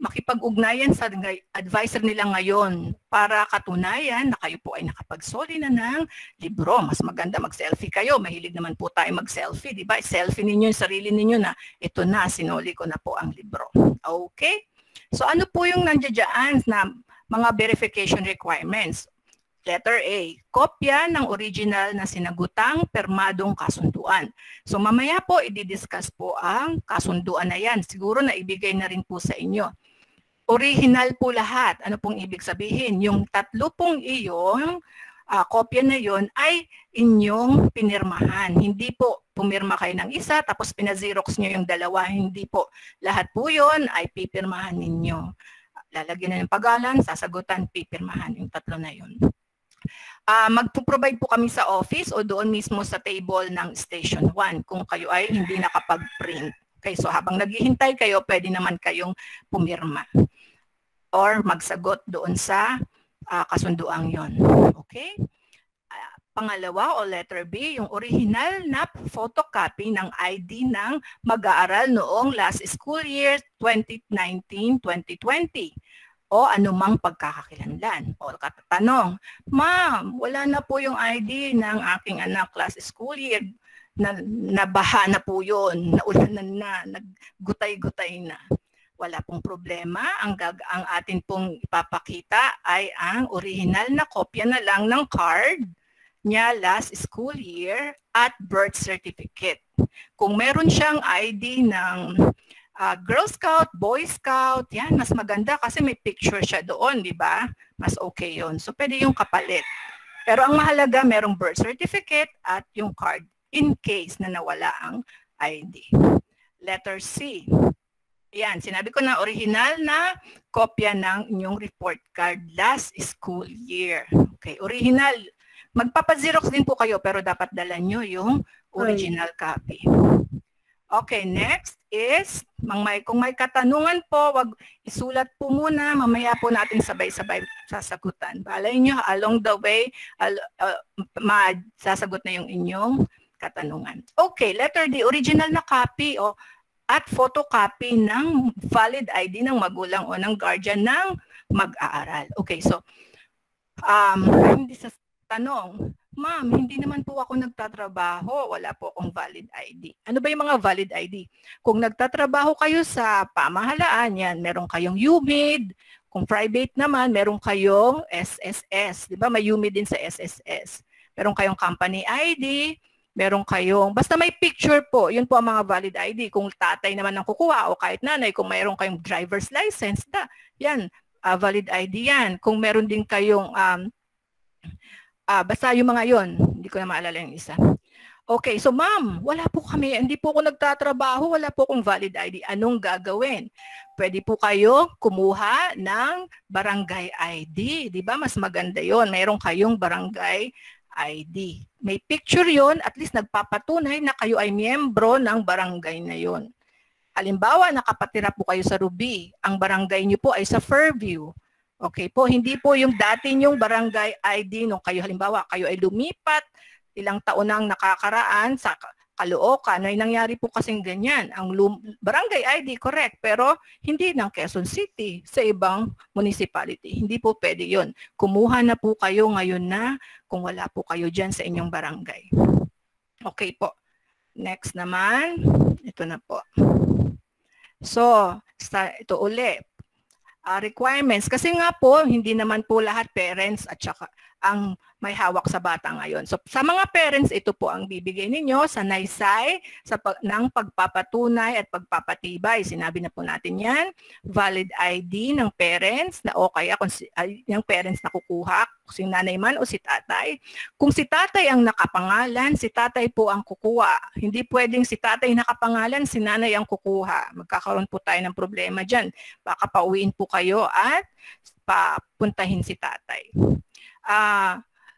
makipag-ugnayan sa advisor nila ngayon para katunayan na kayo po ay nakapagsoli na ng libro. Mas maganda mag-selfie kayo. Mahilig naman po tayo mag-selfie, di ba? Selfie ninyo yung sarili ninyo na ito na, sinoli ko na po ang libro. Okay? So ano po yung nandiyan na mga verification requirements? Letter A, kopya ng original na sinagutang permadong kasunduan. So mamaya po, i-discuss po ang kasunduan na yan. Siguro na ibigay na rin po sa inyo. Original po lahat. Ano pong ibig sabihin? Yung 3 pong iyong kopya na yon ay inyong pinirmahan. Hindi po pumirma kayo ng isa, tapos pinazirox nyo yung 2. Hindi po. Lahat po yon ay pipirmahan ninyo. Lalagyan na yung pangalan, sasagutan, pipirmahan yung 3 na yon. Magpo-provide po kami sa office o doon mismo sa table ng Station 1 kung kayo ay hindi nakapag-print. Okay, so habang naghihintay kayo, pwede naman kayong pumirma or magsagot doon sa kasunduang yon. Okay? Pangalawa o letter B, yung original na photocopy ng ID ng mag-aaral noong last school year 2019-2020. O anumang pagkakakilanlan. O katatanong, ma'am, wala na po yung ID ng aking anak last school year. Nabaha na po yun, naulanan na, naggutay-gutay na. Wala pong problema. Ang atin pong ipapakita ay ang original na kopya na lang ng card niya last school year at birth certificate. Kung meron siyang ID ng Girl Scout, Boy Scout, yan, mas maganda kasi may picture siya doon, di ba? Mas okay yun. So, pwede yung kapalit. Pero ang mahalaga, merong birth certificate at yung card in case na nawala ang ID. Letter C. Yan, sinabi ko na original na kopya ng inyong report card last school year. Okay, original. Magpapazirox din po kayo pero dapat dala nyo yung original copy. Okay, next is, kung may katanungan po, wag isulat po muna, mamaya po natin sabay-sabay sasagutan. Balay nyo, along the way, sasagot na yung inyong katanungan. Okay, letter D, original na copy at photocopy ng valid ID ng magulang o ng guardian ng mag-aaral. Okay, so, hindi sa tanong, ma'am, hindi naman po ako nagtatrabaho. Wala po akong valid ID. Ano ba yung mga valid ID? Kung nagtatrabaho kayo sa pamahalaan, yan, meron kayong UMID. Kung private naman, meron kayong SSS. Di ba? May UMID din sa SSS. Meron kayong company ID. Meron kayong, basta may picture po, yun po ang mga valid ID. Kung tatay naman ang kukuha o kahit nanay, kung mayroon kayong driver's license, yan, valid ID yan. Kung meron din kayong basta yung mga yon, hindi ko na maalala yung isa. Okay, so ma'am, wala po kami, hindi po ako nagtatrabaho, wala po akong valid ID. Anong gagawin? Pwede po kayo kumuha ng barangay ID. Di ba? Mas maganda yon. Mayroon kayong barangay ID. May picture yon, at least nagpapatunay na kayo ay miyembro ng barangay na yon. Halimbawa, nakapatira po kayo sa Ruby. Ang barangay niyo po ay sa Fairview. Okay po, hindi po yung dati yung barangay ID nung kayo, halimbawa, kayo ay lumipat, ilang taon nang nakakaraan sa Caloocan, ay nangyari po kasing ganyan. Ang barangay ID, correct, pero hindi ng Quezon City, sa ibang municipality. Hindi po pwede yun. Kumuha na po kayo ngayon na kung wala po kayo dyan sa inyong barangay. Okay po. Next naman, ito na po. So, ito uli. Requirements. Kasi nga po, hindi naman po lahat parents at saka ang may hawak sa bata ngayon. So, sa mga parents, ito po ang bibigay ninyo sa naysay ng pagpapatunay at pagpapatibay. Sinabi na po natin yan. Valid ID ng parents na o kaya kung yung parents na kukuha, si nanay man o si tatay. Kung si tatay ang nakapangalan, si tatay po ang kukuha. Hindi pwedeng si tatay nakapangalan, si nanay ang kukuha. Magkakaroon po tayo ng problema dyan. Baka pauwiin po kayo at papuntahin si tatay.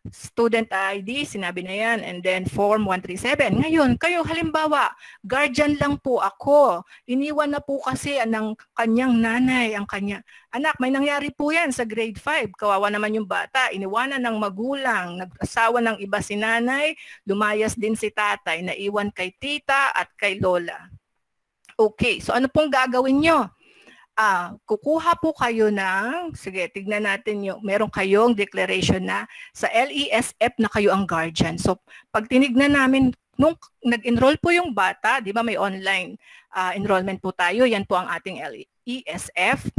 student ID, sinabi na yan, and then form 137. Ngayon, kayo halimbawa, guardian lang po ako. Iniwan na po kasi ng kanyang nanay, ang kanya. Anak, may nangyari po yan sa grade 5. Kawawa naman yung bata. Iniwanan ng magulang, nag-asawa ng iba si nanay, lumayas din si tatay, naiwan kay tita at kay lola. Okay, so ano pong gagawin nyo? Kukuha po kayo ng, sige, tignan natin yung, meron kayong declaration na sa LESF na kayo ang guardian. So, pag tinignan namin, nung nag-enroll po yung bata, di ba may online enrollment po tayo, yan po ang ating LESF.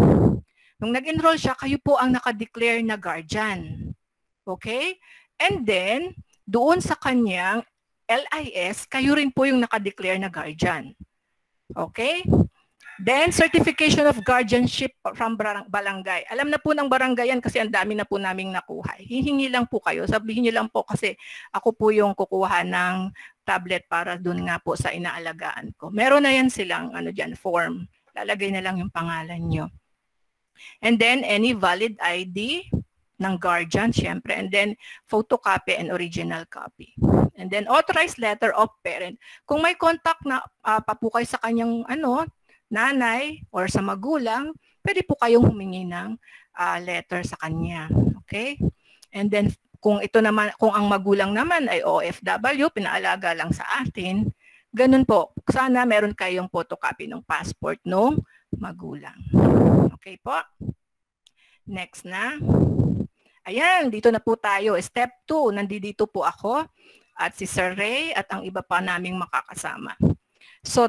Nung nag-enroll siya, kayo po ang nakadeclare na guardian. Okay? And then, doon sa kanyang LIS, kayo rin po yung nakadeclare na guardian. Okay? Then, certification of guardianship from barangay. Alam na po ng barangay yan kasi ang dami na po naming nakuha. Hihingi lang po kayo. Sabihin niyo lang po kasi ako po yung kukuha ng tablet para dun nga po sa inaalagaan ko. Meron na yan silang form. Lalagay na lang yung pangalan nyo. And then, any valid ID ng guardian, syempre. And then, photocopy and original copy. And then, authorized letter of parent. Kung may contact na pa po kayo sa kanyang nanay or sa magulang, pwede po kayong humingi ng letter sa kanya. Okay? And then, kung ang magulang naman ay OFW, pinaalaga lang sa atin, ganun po. Sana meron kayong photocopy ng passport ng magulang. Okay po? Next na. Ayan, dito na po tayo. Step 2, nandito po ako at si Sir Ray at ang iba pa naming makakasama. So,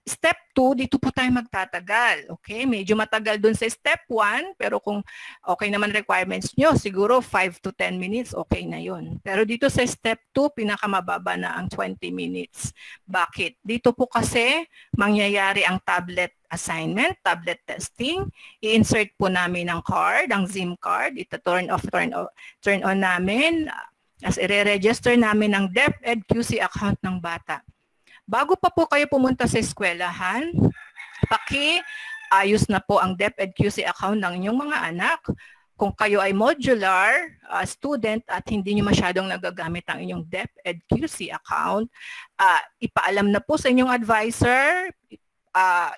Step 2, dito po tayo magtatagal. Okay? Medyo matagal dun sa Step 1, pero kung okay naman requirements nyo, siguro 5 to 10 minutes, okay na yun. Pero dito sa Step 2, pinakamababa na ang 20 minutes. Bakit? Dito po kasi mangyayari ang tablet assignment, tablet testing. I-insert po namin ang card, ang SIM card. Ito turn on namin. As i-register namin ang DepEd QC account ng bata. Bago pa po kayo pumunta sa eskwelahan, paki-ayos na po ang DepEd QC account ng inyong mga anak. Kung kayo ay modular student at hindi nyo masyadong nagagamit ang inyong DepEd QC account, ipaalam na po sa inyong advisor,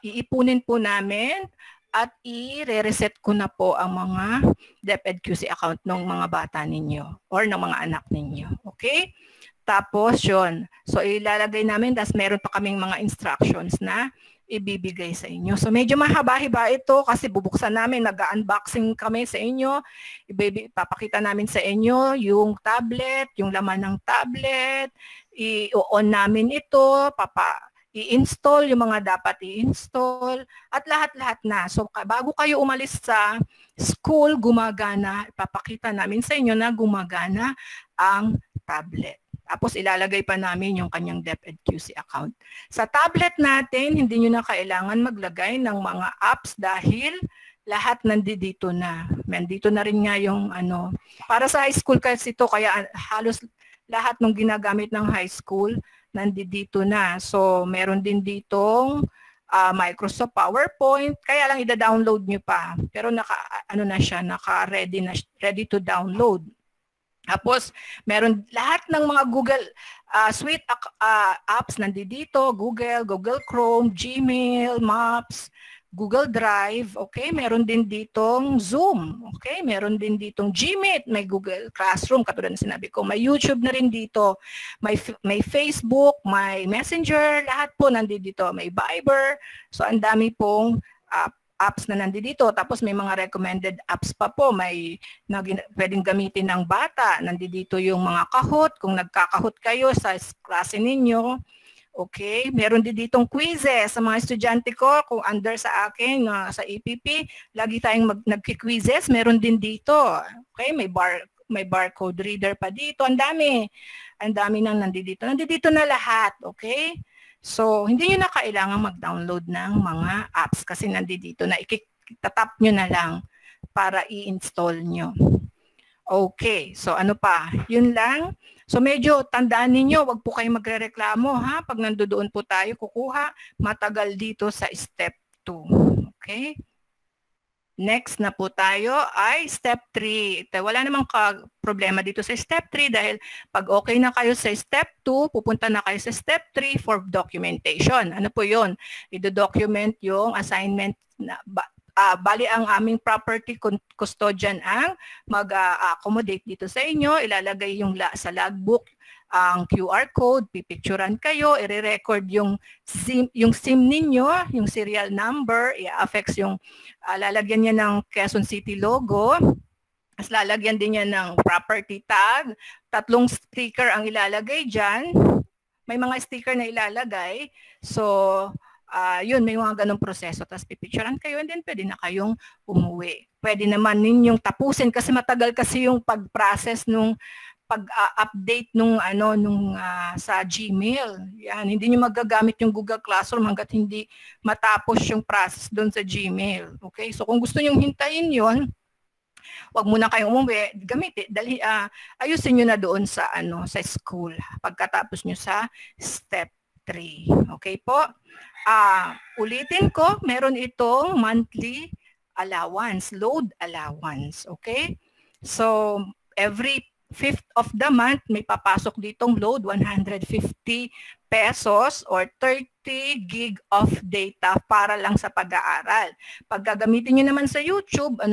iipunin po namin at i-reset ko na po ang mga DepEd QC account ng mga bata ninyo or ng mga anak ninyo. Okay? Tapos yun. So ilalagay namin, tapos meron pa kaming mga instructions na ibibigay sa inyo. So medyo mahaba-hiba ito kasi bubuksan namin, nag-unboxing kami sa inyo. Papakita namin sa inyo yung tablet, yung laman ng tablet. I-on namin ito, i-install yung mga dapat i-install at lahat-lahat na. So bago kayo umalis sa school, gumagana, ipapakita namin sa inyo na gumagana ang tablet. Tapos ilalagay pa namin yung kanyang DepEd QC account. Sa tablet natin, hindi nyo na kailangan maglagay ng mga apps dahil lahat nandito na. Nandito na rin nga yung para sa high school kasi ito, kaya halos lahat ng ginagamit ng high school nandito na. So meron din ditong Microsoft PowerPoint, kaya lang ida-download nyo pa. Pero ready to download. Tapos, meron lahat ng mga Google Suite apps nandito, Google Chrome, Gmail, Maps, Google Drive, okay? Meron din ditong Zoom, okay? Meron din ditong Gmeet, may Google Classroom, katulad na sinabi ko. May YouTube na rin dito, may Facebook, may Messenger, lahat po nandito. May Viber, so ang dami pong apps na nandito. Tapos may mga recommended apps pa po. May pwedeng gamitin ng bata. Nandito yung mga Kahoot. Kung nagkakahot kayo sa klase ninyo. Okay. Meron din ditong quizzes sa mga estudyante ko. Kung under sa akin, sa EPP, lagi tayong nagki-quizzes. Meron din dito. Okay. May barcode reader pa dito. Ang dami. Ang dami nang nandito. Nandito na lahat. Okay. So, hindi nyo na kailangan mag-download ng mga apps kasi nandito na. Itatap nyo na lang para i-install nyo. Okay. So, ano pa? Yun lang. So, medyo tandaan ninyo, wag po kayo magre-reklamo, ha? Pag nandoon po tayo, kukuha, matagal dito sa step 2. Okay? Next na po tayo ay step 3. Wala namang problema dito sa step 3 dahil pag okay na kayo sa step 2, pupunta na kayo sa step 3 for documentation. Ano po yun? I-document yung assignment na bali ang aming property custodian ang mag-accommodate dito sa inyo. Ilalagay yung sa logbook ang QR code, pipicturan kayo, i-record yung SIM ninyo, yung serial number, i-affix yung lalagyan niya ng Quezon City logo, as lalagyan din niya ng property tag, 3 sticker ang ilalagay dyan, may mga sticker na ilalagay, so yun, may mga ganong proseso, tapos pipicturan kayo and then pwede na kayong umuwi. Pwede naman ninyong tapusin kasi matagal kasi yung pag-process nung pag-update nung sa Gmail. Yan, hindi niyo magagamit yung Google Classroom hangga't hindi matapos yung process doon sa Gmail. Okay? So kung gusto niyo hintayin 'yon, wag muna kayong umuwi, gamitin, ayusin niyo na doon sa sa school pagkatapos niyo sa step 3. Okay po? Ulitin ko, meron itong monthly allowance, load allowance. Okay? So every 5th of the month, may papasok ditong load, 150 pesos or 30 gig of data para lang sa pag-aaral. Pag gagamitin nyo naman sa YouTube, 8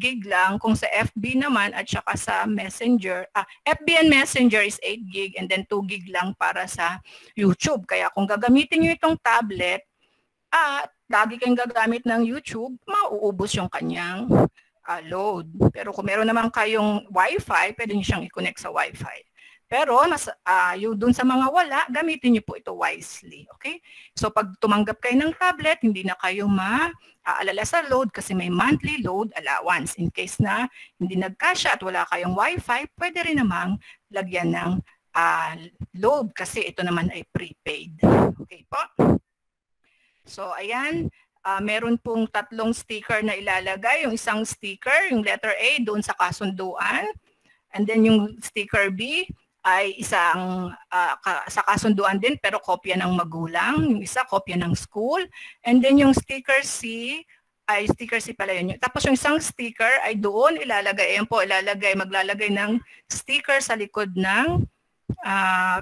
gig lang. Kung sa FB naman at saka sa Messenger, FB and Messenger is 8 gig and then 2 gig lang para sa YouTube. Kaya kung gagamitin nyo itong tablet, lagi kayong gagamit ng YouTube, mauubos yung kanyang load. Pero kung meron naman kayong Wi-Fi, pwede nyo siyang i-connect sa Wi-Fi. Pero yung dun sa mga wala, gamitin nyo po ito wisely. Okay? So pag tumanggap kayo ng tablet, hindi na kayo maaalala sa load kasi may monthly load allowance. In case na hindi nagkasya at wala kayong Wi-Fi, pwede rin namang lagyan ng load kasi ito naman ay prepaid. Okay po? So ayan. Meron pong 3 sticker na ilalagay. Yung isang sticker, yung letter A, doon sa kasunduan. And then yung sticker B ay isang sa kasunduan din pero kopya ng magulang. Yung isa, kopya ng school. And then yung sticker C, ay sticker C pala yun. Tapos yung isang sticker ay doon ilalagay. Ayan po, maglalagay ng sticker sa likod ng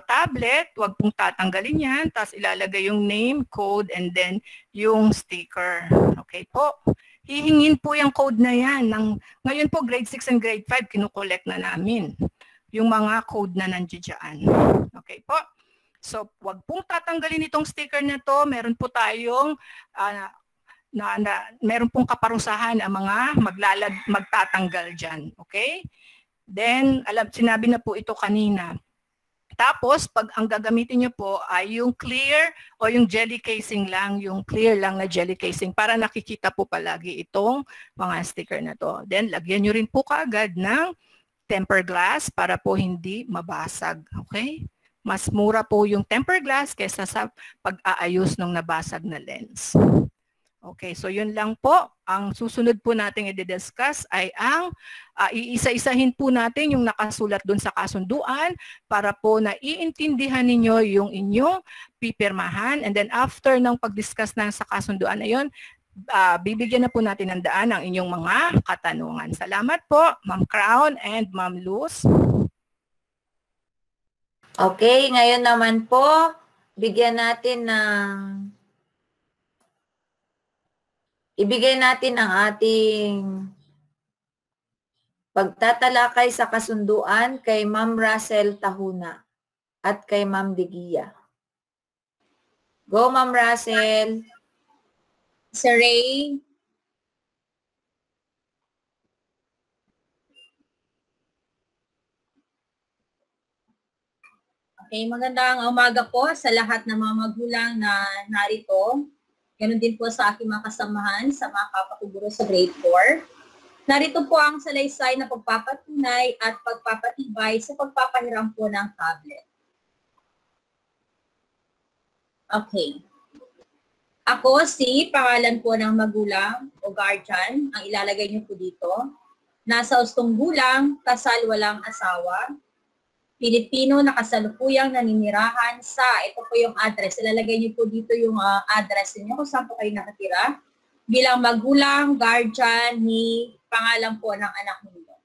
tablet, wag pong tatanggalin yan, tapos ilalagay yung name, code, and then yung sticker. Okay po? Hihingin po yung code na yan. Ngayon po, grade 6 and grade 5, kinukolect na namin yung mga code na nandiyan. Okay po? So, wag pong tatanggalin itong sticker na to. Meron po tayong meron pong kaparusahan ang mga magtatanggal dyan. Okay? Then, sinabi na po ito kanina. Tapos, pag ang gagamitin nyo po ay yung clear o yung jelly casing lang, yung clear lang na jelly casing para nakikita po palagi itong mga sticker na to. Then, lagyan nyo rin po kaagad ng tempered glass para po hindi mabasag. Okay? Mas mura po yung tempered glass kaysa sa pag-aayos ng nabasag na lens. Okay, so yun lang po. Ang susunod po natin i-discuss ay ang iisa-isahin po natin yung nakasulat doon sa kasunduan para po na iintindihan ninyo yung inyong pipirmahan. And then after ng pag-discuss na sa kasunduan na yun, bibigyan na po natin ng daan ang inyong mga katanungan. Salamat po, Ma'am Crown and Ma'am Luz. Okay, ngayon naman po, bigyan natin ibigay natin ang ating pagtatalakay sa kasunduan kay Ma'am Russell Tahuna at kay Ma'am Degia. Go, Ma'am Russell. Sir Ray. Okay, magandang umaga po sa lahat ng mga magulang na narito. Ganon din po sa aking mga kasamahan sa mga kapatuguro sa grade 4. Narito po ang salaysay na pagpapatunay at pagpapatibay sa pagpapahiram po ng tablet. Okay. Ako si pangalan po ng magulang o guardian, ang ilalagay niyo po dito. Nasa ustong gulang, kasal walang asawa, Pilipino na kasalukuyang naninirahan sa, ito po yung address. Ilalagay niyo po dito yung address niyo kung saan po kayo nakatira. bilang magulang, guardian, ni pangalan po ng anak ninyo.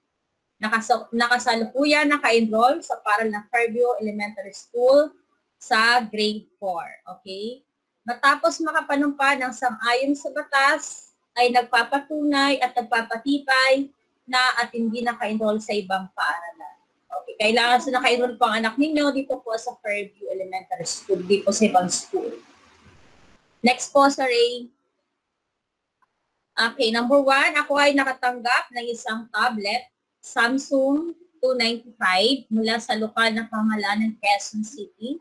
Nakasalukuyan, naka-enroll sa paral ng Fairview Elementary School sa grade 4. Okay? Matapos makapanumpa ng sang-ayon sa batas, ay nagpapatunay at nagpapatibay na at hindi naka-enroll sa ibang paaralan. Okay, kailangan sa naka-enroll po ang anak ninyo dito po sa Fairview Elementary School, dito sa ibang school. Next po, Sir Ray. Okay, number 1, ako ay nakatanggap ng isang tablet, Samsung 295 mula sa lokal na pamahalaan ng Quezon City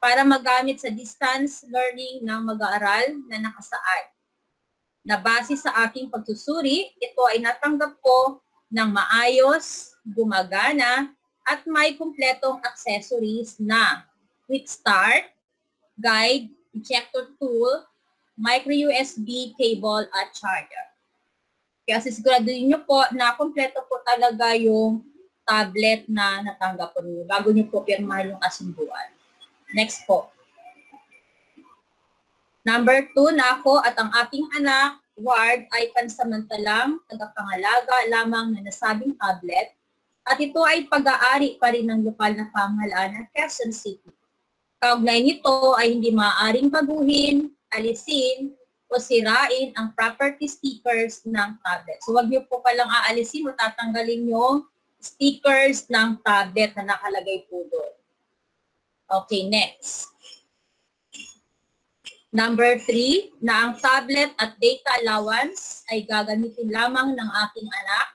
para magamit sa distance learning ng mag-aaral na nakasaad. Na base sa aking pagsusuri, ito ay natanggap ko ng maayos, gumagana, at may kumpletong accessories na quick start, guide, ejector tool, micro USB cable, at charger. Kaya siguraduhin nyo po na kumpleto po talaga yung tablet na natanggap po niyo bago nyo po pirmahan yung kasunduan. Next po. Number 2, na ako at ang aking anak, Ward, ay pansamantalang tagapangalaga lamang na nasabing tablet at ito ay pag-aari pa rin ng lokal na pamahalaan ng Quezon City. Kaugnay nito ay hindi maaaring baguhin, alisin, o sirain ang property stickers ng tablet. So wag niyo po palang aalisin o tatanggalin yung stickers ng tablet na nakalagay po doon. Okay, next. Number 3, na ang tablet at data allowance ay gagamitin lamang ng aking anak,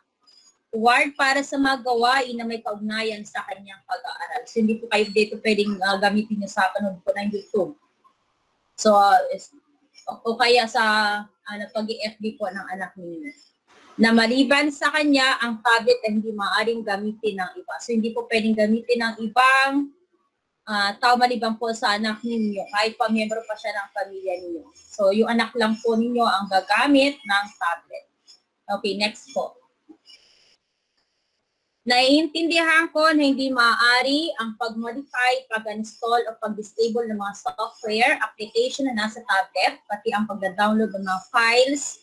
Ward, para sa mga gawain na may kaugnayan sa kanyang pag-aaral. So hindi po kayo dito pwedeng gamitin niyo sa panood po ng YouTube. So, o kaya sa pag-FB po ng anak ninyo. Na maliban sa kanya, ang tablet ay hindi maaaring gamitin ng iba. So hindi po pwedeng gamitin ng ibang tao maliban po sa anak ninyo, kahit pa miyembro pa siya ng pamilya ninyo. So, yung anak lang po ninyo ang gagamit ng tablet. Okay, next po. Naiintindihan ko na hindi maaari ang pag-modify, pag-install, o pag-disable ng mga software, application na nasa tablet, pati ang pag-download ng mga files,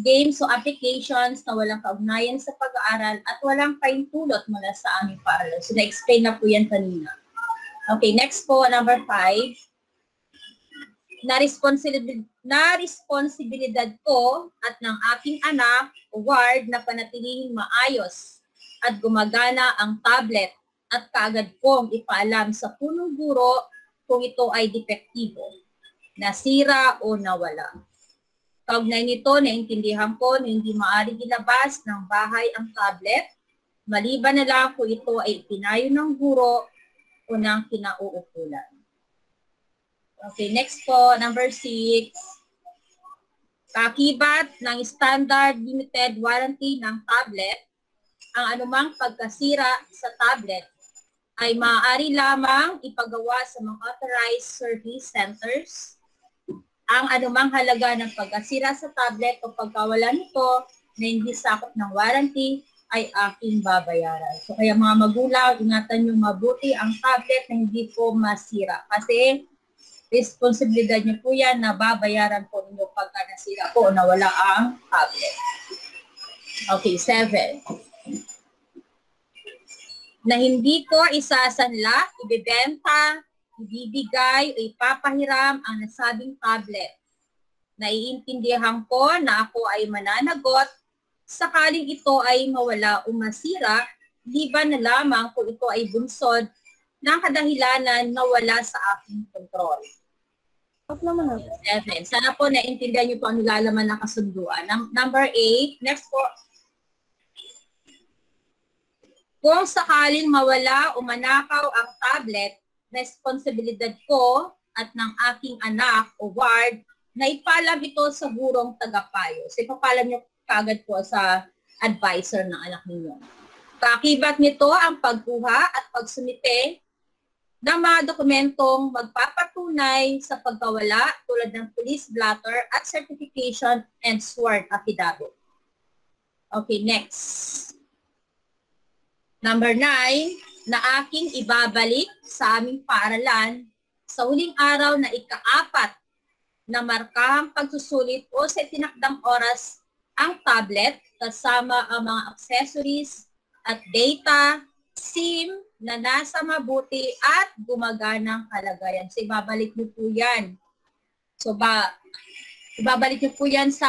games o applications na walang kaugnayan sa pag-aaral at walang paintulot mula sa aming paaralan. So, na-explain na po yan kanina. Okay, next po, number 5. Na responsibilidad ko at ng aking anak, Ward, na panatilihing maayos at gumagana ang tablet at kaagad kong ipaalam sa punong guro kung ito ay depektibo, nasira o nawala. Kaugnay nito, naintindihan ko na hindi maaari ilabas ng bahay ang tablet, maliban na lang kung ito ay pinayo ng guro o ng kinauukulan. Okay, next po, number 6. Kakibat ng standard limited warranty ng tablet, ang anumang pagkasira sa tablet ay maaari lamang ipagawa sa mga authorized service centers. Ang anumang halaga ng pagkasira sa tablet o pagkawala nito na hindi sakop ng warranty ay aking babayaran. So kaya mga magulang, ingatan nyo mabuti ang tablet na hindi po masira. Kasi responsibilidad nyo po yan na babayaran po ninyo pagka nasira po o nawala ang tablet. Okay, 7. Na hindi ko isasanla, ibibenta, ibibigay o ipapahiram ang nasabing tablet. Naiintindihan ko na ako ay mananagot sakaling ito ay mawala o masira, liban na lamang kung ito ay bunsod ng kadahilanan na wala sa aking kontrol. 7. Sana po naintindihan niyo po ang nilalaman ng kasunduan. Number 8, next po. Kung sakaling mawala o manakaw ang tablet, responsibilidad ko at ng aking anak o Ward na ipalam ito sa gurong tagapayo. So ipapalam niyo kaagad po sa advisor ng anak ninyo. Kakibat nito ang pagkuha at pagsumite ng mga dokumentong magpapatunay sa pagkawala tulad ng police blotter at certification and sworn affidavit. Okay, next. Number 9, na aking ibabalik sa aming paaralan sa huling araw na ika-4 na markahang pagsusulit o sa tinakdang oras ang tablet kasama ang mga accessories at data, SIM na nasa mabuti at gumaganang kalagayan. So, ibabalik niyo po yan. So, ibabalik niyo po yan sa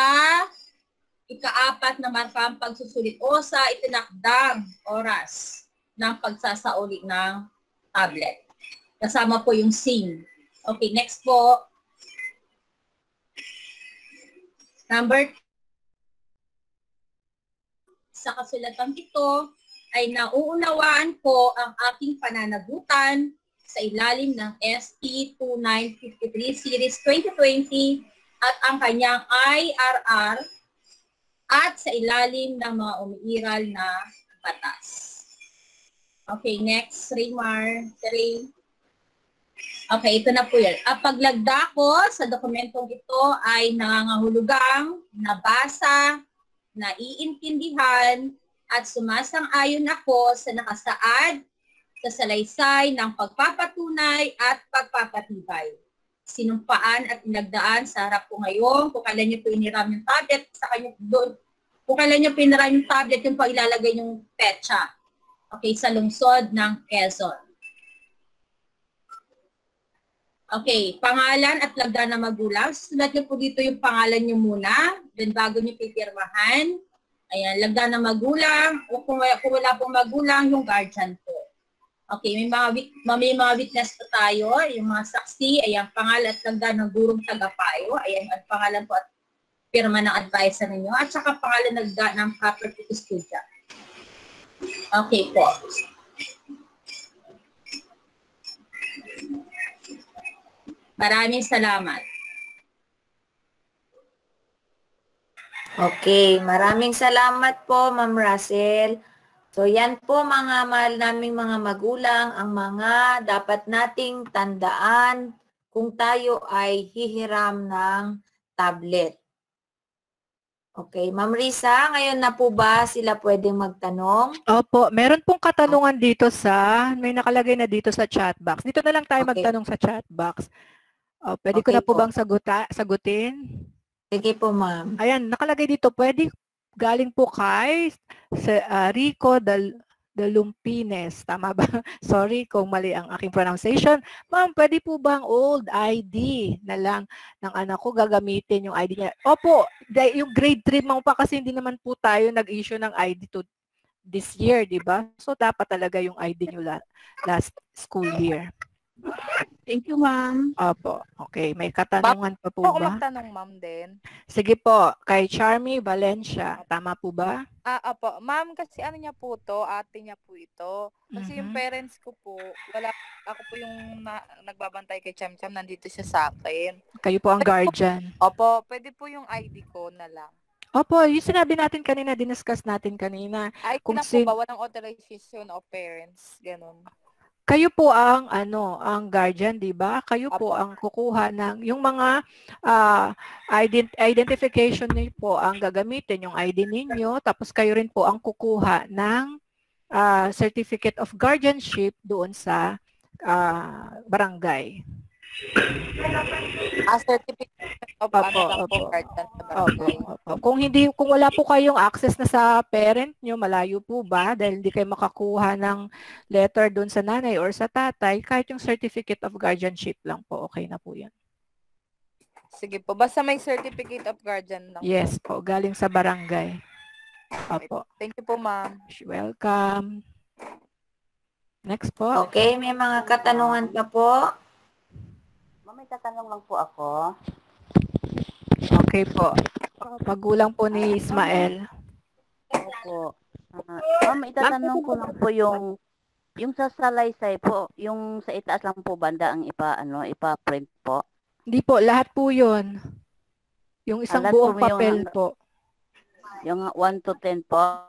ika-4 na markahang pagsusulit o sa itinakdang oras ng pagsasauli ng tablet. Kasama po yung SIM. Okay, next po. Number 2. Sa kasulatan ito ay nauunawaan ko ang aking pananagutan sa ilalim ng ST2953 Series 2020 at ang kanyang IRR at sa ilalim ng mga umiiral na batas. Okay, next, Raymar. Okay, ito na po yan. Ang paglagda ko sa dokumentong ito ay nangangahulugang nabasa, naiintindihan, at sumasang-ayon ako sa nakasaad sa salaysay ng pagpapatunay at pagpapatibay. Sinumpaan at inagdaan sa harap ko ngayon, kung kailan niyo po iniram yung tablet, sa kanya doon. Kung kailan niyo pinaram yung tablet, yung pa ilalagay yung petsa. Okay, sa lungsod ng Quezon. Okay, pangalan at lagda ng magulang. Sulat niyo po dito yung pangalan niyo muna, then bago niyo pipirmahan. Ayan, lagda ng magulang, o kung wala pong magulang, yung guardian po. Okay, may mga witness po tayo, yung mga saksi, ayan, pangalan at lagda ng gurong tagapayo, ayan, ang pangalan po at pirma ng advisor ninyo, at saka pangalan at lagda ng property custodian. Okay po. Maraming salamat. Okay, maraming salamat po, Ma'am Russell. So yan po mga mahal naming mga magulang, ang mga dapat nating tandaan kung tayo ay hihiram ng tablet. Okay, Ma'am Risa, ngayon na po ba sila pwedeng magtanong? Opo, meron pong katanungan dito may nakalagay na dito sa chat box. Dito na lang tayo magtanong sa chat box. Pwede ko na po bang sagutin? Sige po, ma'am. Ayan, nakalagay dito, pwede galing po kay Rico Dalumpines. Tama ba? Sorry kung mali ang aking pronunciation. Ma'am, pwede po bang old ID na lang ng anak ko gagamitin yung ID niya? Opo, yung grade 3 mo pa kasi hindi naman po tayo nag-issue ng ID to this year, di ba? So, dapat talaga yung ID nyo last school year. Thank you, ma'am. Opo. Okay. May katanungan pa po Ako ba? magtanong, ma'am, din. Sige po. Kay Charmy Valencia. Tama po ba? Opo. Ma'am, kasi ano niya po to, ate niya po ito. Kasi yung parents ko po, ako po yung nagbabantay kay Cham Cham, nandito siya sa akin. Kayo po ang guardian. Opo, pwede po yung ID ko na lang. Opo, yung sinabi natin kanina, diniscuss natin kanina. Ay, Kung na po ba, walang authorization of parents, ganun. Kayo po ang ang guardian, 'di ba? Kayo po ang kukuha ng yung mga identification niyo po ang gagamitin yung ID ninyo, tapos kayo rin po ang kukuha ng certificate of guardianship doon sa barangay. Certificate of guardian sa barangay. Kung wala po kayong access na sa parent nyo, malayo po ba, dahil hindi kayo makakuha ng letter doon sa nanay or sa tatay, kahit yung certificate of guardianship lang po, okay na po yan. Sige po, basta may certificate of guardian lang. Yes po, galing sa barangay. Opo. Thank you po, ma'am. Welcome. Next po. Okay, may mga katanungan pa po. May tatanong lang po ako. Okay po. Magulang po ni Ismael. Opo. Ma'am, itatanong ko lang po yung sa salaysay po, yung sa itaas lang po banda ang ipa-print po. Hindi po, lahat po 'yon. Yung isang buong papel po. Yung 1 to 10 po.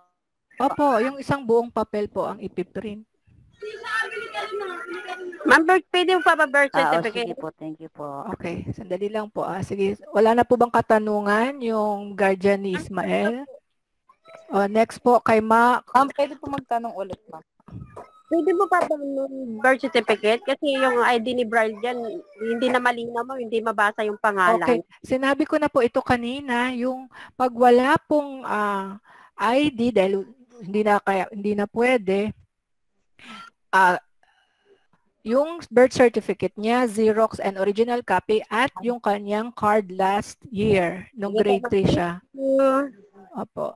Opo, yung isang buong papel po ang ipiprint. Ma'am, pwede mo pa ba birth certificate? Sige po, thank you po. Okay, sandali lang po. Sige, wala na po bang katanungan yung guardian ni Ismael? Next po kay Ma'am, pwede po magtanong ulit, ma'am. Pwede mo pa ba yung birth certificate? Kasi yung ID ni Brian dyan, hindi na malinaw mo, hindi mabasa yung pangalan. Okay. Sinabi ko na po ito kanina, yung pag wala pong ID dahil hindi na pwede, yung birth certificate niya, Xerox and original copy at yung kanyang card last year nung grade 3 siya. Opo.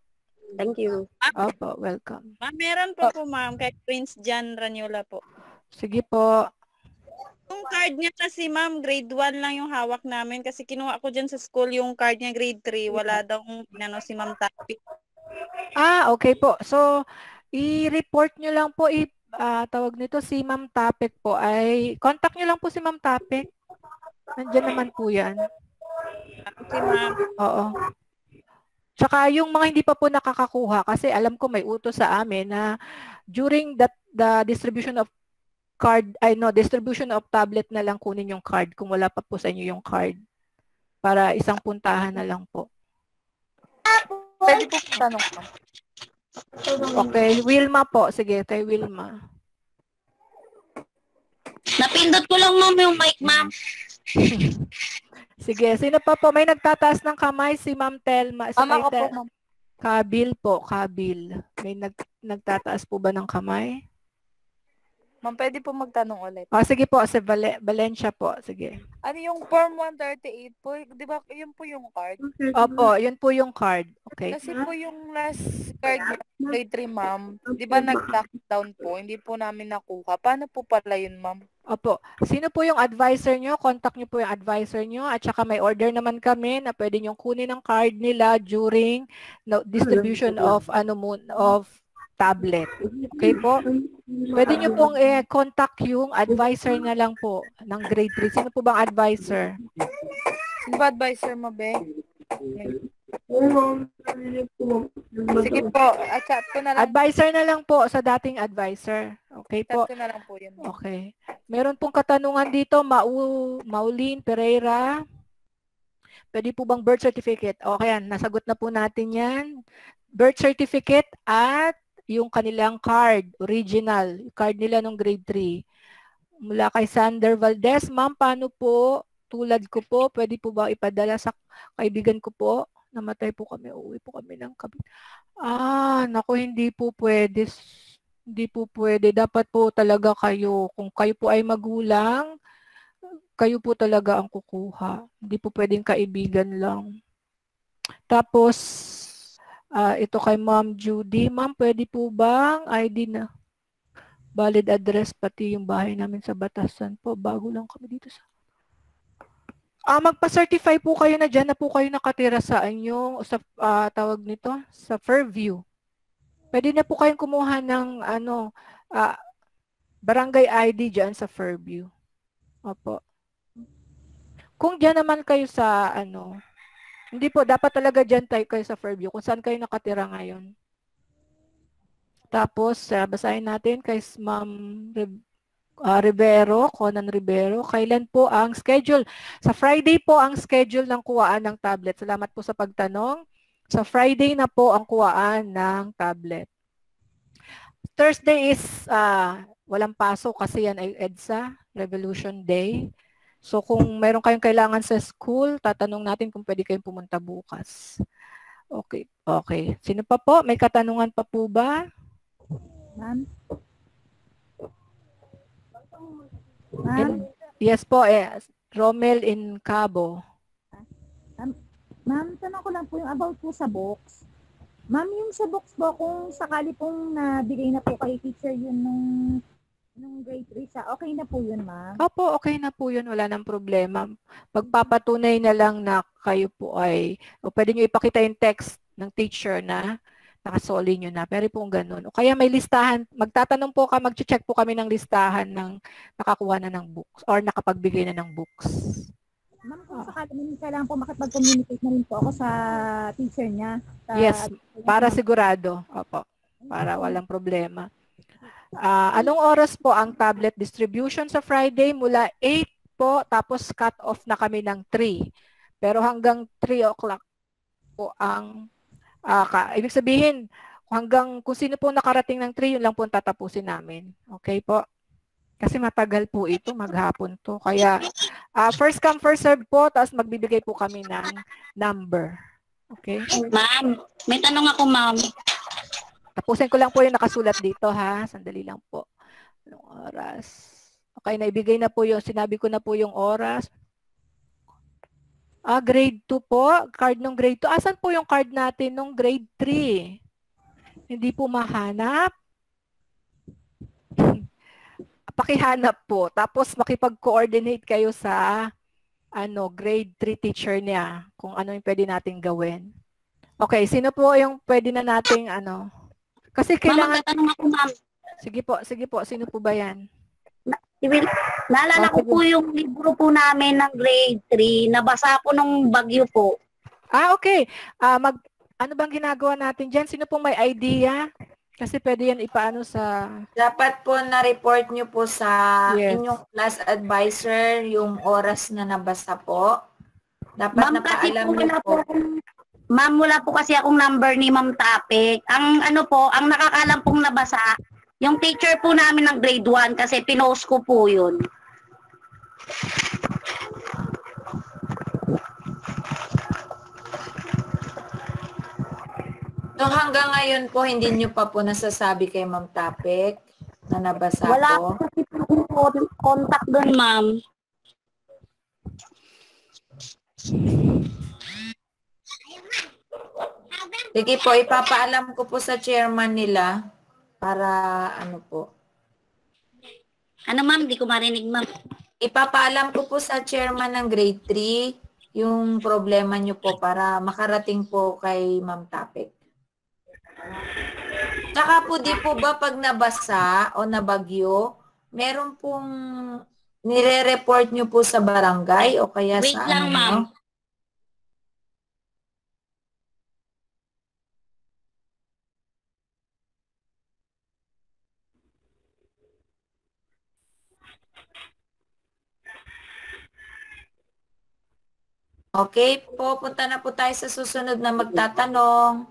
Thank you. Opo, welcome. Ma'am, meron po po ma'am kay Prince John Ranyola po. Sige po. Yung card niya kasi ma'am, grade 1 lang yung hawak namin kasi kinuha ko dyan sa school yung card niya grade 3. Wala daw si Ma'am Tapi. Okay po. So, i-report nyo lang po, tawag nito si Ma'am Tapek po ay, contact nyo lang po si Ma'am Tapek. Nandiyan naman po yan. Okay ma'am. Oo. Tsaka yung mga hindi pa po nakakakuha, kasi alam ko may utos sa amin na during the distribution of distribution of tablet na lang kunin yung card kung wala pa po sa inyo yung card. Para isang puntahan na lang po. Pwede po tanong ko. Okay, Wilma po. Sige, kay Wilma. Napindot ko lang ma'am yung mic ma'am. Sige, sino pa po? May nagtataas ng kamay si Ma'am Telma. Ako po, ma'am. Kabil po, Kabil. May nagtataas po ba ng kamay? Ma'am, pwede po magtanong ulit. Sige po, si Valencia po. Sige. Ano yung Form 138 po? Di ba yun po yung card? Opo, yun po yung card. Okay. Kasi po yung last card grade 3, ma'am, di ba nag-lockdown po? Hindi po namin nakuha. Paano po pala yun, ma'am? Opo. Sino po yung advisor nyo? Contact nyo po yung advisor nyo. At saka may order naman kami na pwede nyo kunin ang card nila during distribution of tablet. Okay po? Pwede nyo pong contact yung advisor na lang po ng grade 3. Sino po bang advisor? Sino ba advisor mo, Be? Sige po, chat ko na lang. Advisor na lang po sa dating advisor. Okay po? Chat ko na lang po yun. Okay. Meron pong katanungan dito, Maulin Pereira. Pwede po bang birth certificate? Okay, nasagot na po natin yan. Birth certificate at yung kanilang card, original, card nila nung grade 3. Mula kay Sander Valdez, ma'am, paano po, tulad ko po, pwede po ba ipadala sa kaibigan ko po? Namatay po kami, uuwi po kami ng kabit. Naku, hindi po pwede. Hindi po pwede. Dapat po talaga kayo, kung kayo po ay magulang, kayo po talaga ang kukuha. Hindi po pwedeng kaibigan lang. Tapos, ito kay Ma'am Judy. Ma'am, pwede po bang ID na valid address pati yung bahay namin sa Batasan po? Bago lang kami dito sa... magpa-certify po kayo na dyan na po kayo nakatira sa inyo, sa tawag nito, sa Fairview. Pwede na po kayong kumuha ng barangay ID dyan sa Fairview. Opo. Kung dyan naman kayo sa hindi po, dapat talaga dyan tayo kayo sa Fairview, kung saan kayo nakatira ngayon. Tapos, basahin natin kay Ma'am Rivero, Conan Rivero. Kailan po ang schedule? Sa Friday po ang schedule ng kuwaan ng tablet. Salamat po sa pagtanong. Sa Friday na po ang kuwaan ng tablet. Thursday is walang pasok kasi yan ay EDSA, Revolution Day. So kung mayroon kayong kailangan sa school, tatanong natin kung pwede kayong pumunta bukas. Okay. Okay. Sino pa po? May katanungan pa po ba? Ma'am? Yes po, Romel in Cabo. Ma'am, tanong ko lang po yung about po sa box. Ma'am, yung sa box po, kung sakali pong nabigay na po kay teacher yun nung grade 3 siya, okay na po yun, ma'am? Opo, okay na po yun. Wala nang problema. Magpapatunay na lang na kayo po ay, o pwede nyo ipakita yung text ng teacher na nakasoli nyo na. Pero po ganun. O kaya may listahan, magtatanong po ka, mag-check po kami ng listahan ng nakakuha na ng books or nakapagbigay na ng books. Ma'am, kung sakali kailangan po makipag-communicate na rin po ako sa teacher niya. Yes, para sigurado. Opo, para walang problema. Anong oras po ang tablet distribution sa Friday? Mula 8 po, tapos cut off na kami ng 3. Pero hanggang 3 o'clock po ang, ibig sabihin, hanggang kung sino po nakarating ng 3, yun lang po ang tatapusin namin. Okay po? Kasi matagal po ito, maghapon to. Kaya first come, first serve po, tapos magbibigay po kami ng number. Okay? Ma'am, may tanong ako, ma'am. Tapusin ko lang po yung nakasulat dito, ha? Sandali lang po. Anong oras? Okay, naibigay na po yung, sinabi ko na po yung oras. Grade 2 po. Card ng grade 2. Asan po yung card natin nung grade 3? Hindi po mahanap. Pakihanap po. Tapos makipag-coordinate kayo sa grade 3 teacher niya kung ano yung pwede nating gawin. Okay, sino po yung pwede na nating Kasi kailangan... Ma'am, ako, ma'am. Sige po. Sino po ba yan? Naalala ko po yung libro po namin ng grade 3. Nabasa po nung bagyo po. Okay. Ano bang ginagawa natin dyan? Sino pong may idea? Kasi pwede yan ipaano sa... Dapat po na-report nyo po sa inyong class advisor yung oras na nabasa po. Dapat napaalam nyo po. Ma'am, wala po kasi akong number ni Ma'am Tapik. Ang ang nakakalam pong nabasa, yung teacher po namin ng grade 1 kasi pinost ko po yun. So hanggang ngayon po, hindi nyo pa po nasasabi kay Ma'am Tapik na nabasa Wala po? po kasi po contact doon, ma'am. Sige po, ipapaalam ko po sa chairman nila para po. Ano, ma'am? Di ko marinig, ma'am. Ipapaalam ko po sa chairman ng grade 3 yung problema nyo po para makarating po kay Ma'am Tapik. Tsaka po, di po ba pag nabasa o nabagyo, meron pong nire-report nyo po sa barangay o kaya Wait sa lang, ma'am. Okay po, punta na po tayo sa susunod na magtatanong.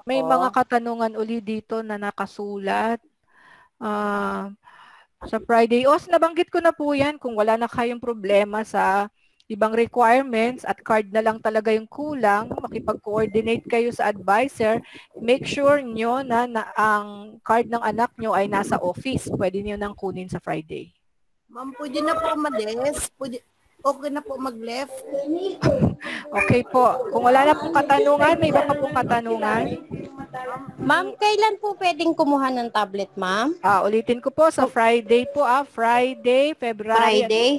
May mga katanungan uli dito na nakasulat. Sa Friday. Nabanggit ko na po yan kung wala na kayong problema sa ibang requirements at card na lang talaga yung kulang, makipag-coordinate kayo sa advisor, make sure nyo na ang card ng anak nyo ay nasa office. Pwede nyo nang kunin sa Friday. Ma'am, pwede na po umalis? Okay na po mag-left? Okay po. Kung wala na pong katanungan, may iba pa pong katanungan? Ma'am, kailan po pwedeng kumuha ng tablet, ma'am? Ulitin ko po, sa Friday po, Friday, February. Friday?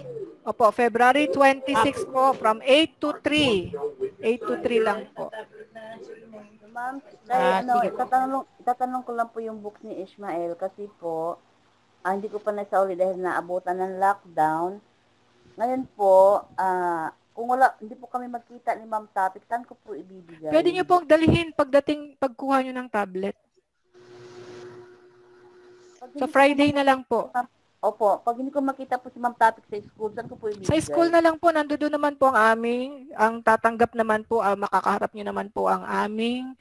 Opo, February 26 po, from 8 to 3. 8 to 3 lang po. Ma'am, itatanong ko lang po yung book ni Ishmael kasi po, hindi ko pa nasauli dahil naabutan ng lockdown. Ngayon po, kung hindi po kami magkita ni Ma'am Tapik, saan ko po ibibigay? Pwede nyo pong dalhin pagkuha nyo ng tablet. Sa Friday na lang po. Opo, pag hindi ko makita po si Ma'am Tapik sa school, saan ko po ibibigay? Sa school na lang po, nandoon naman po ang tatanggap naman po, makakaharap nyo naman po ang aming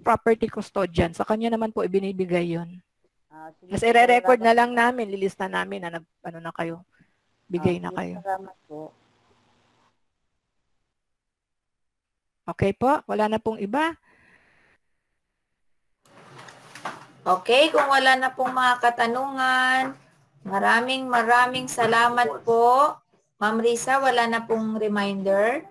property custodian. Sa kanya naman po ibinibigay yun. Mas i-record na lang namin, lilista namin na na kayo. Bigay na kayo. Salamat po. Okay po, wala na pong iba. Okay, kung wala na pong mga katanungan, maraming salamat po. Ma'am Risa, wala na pong reminder?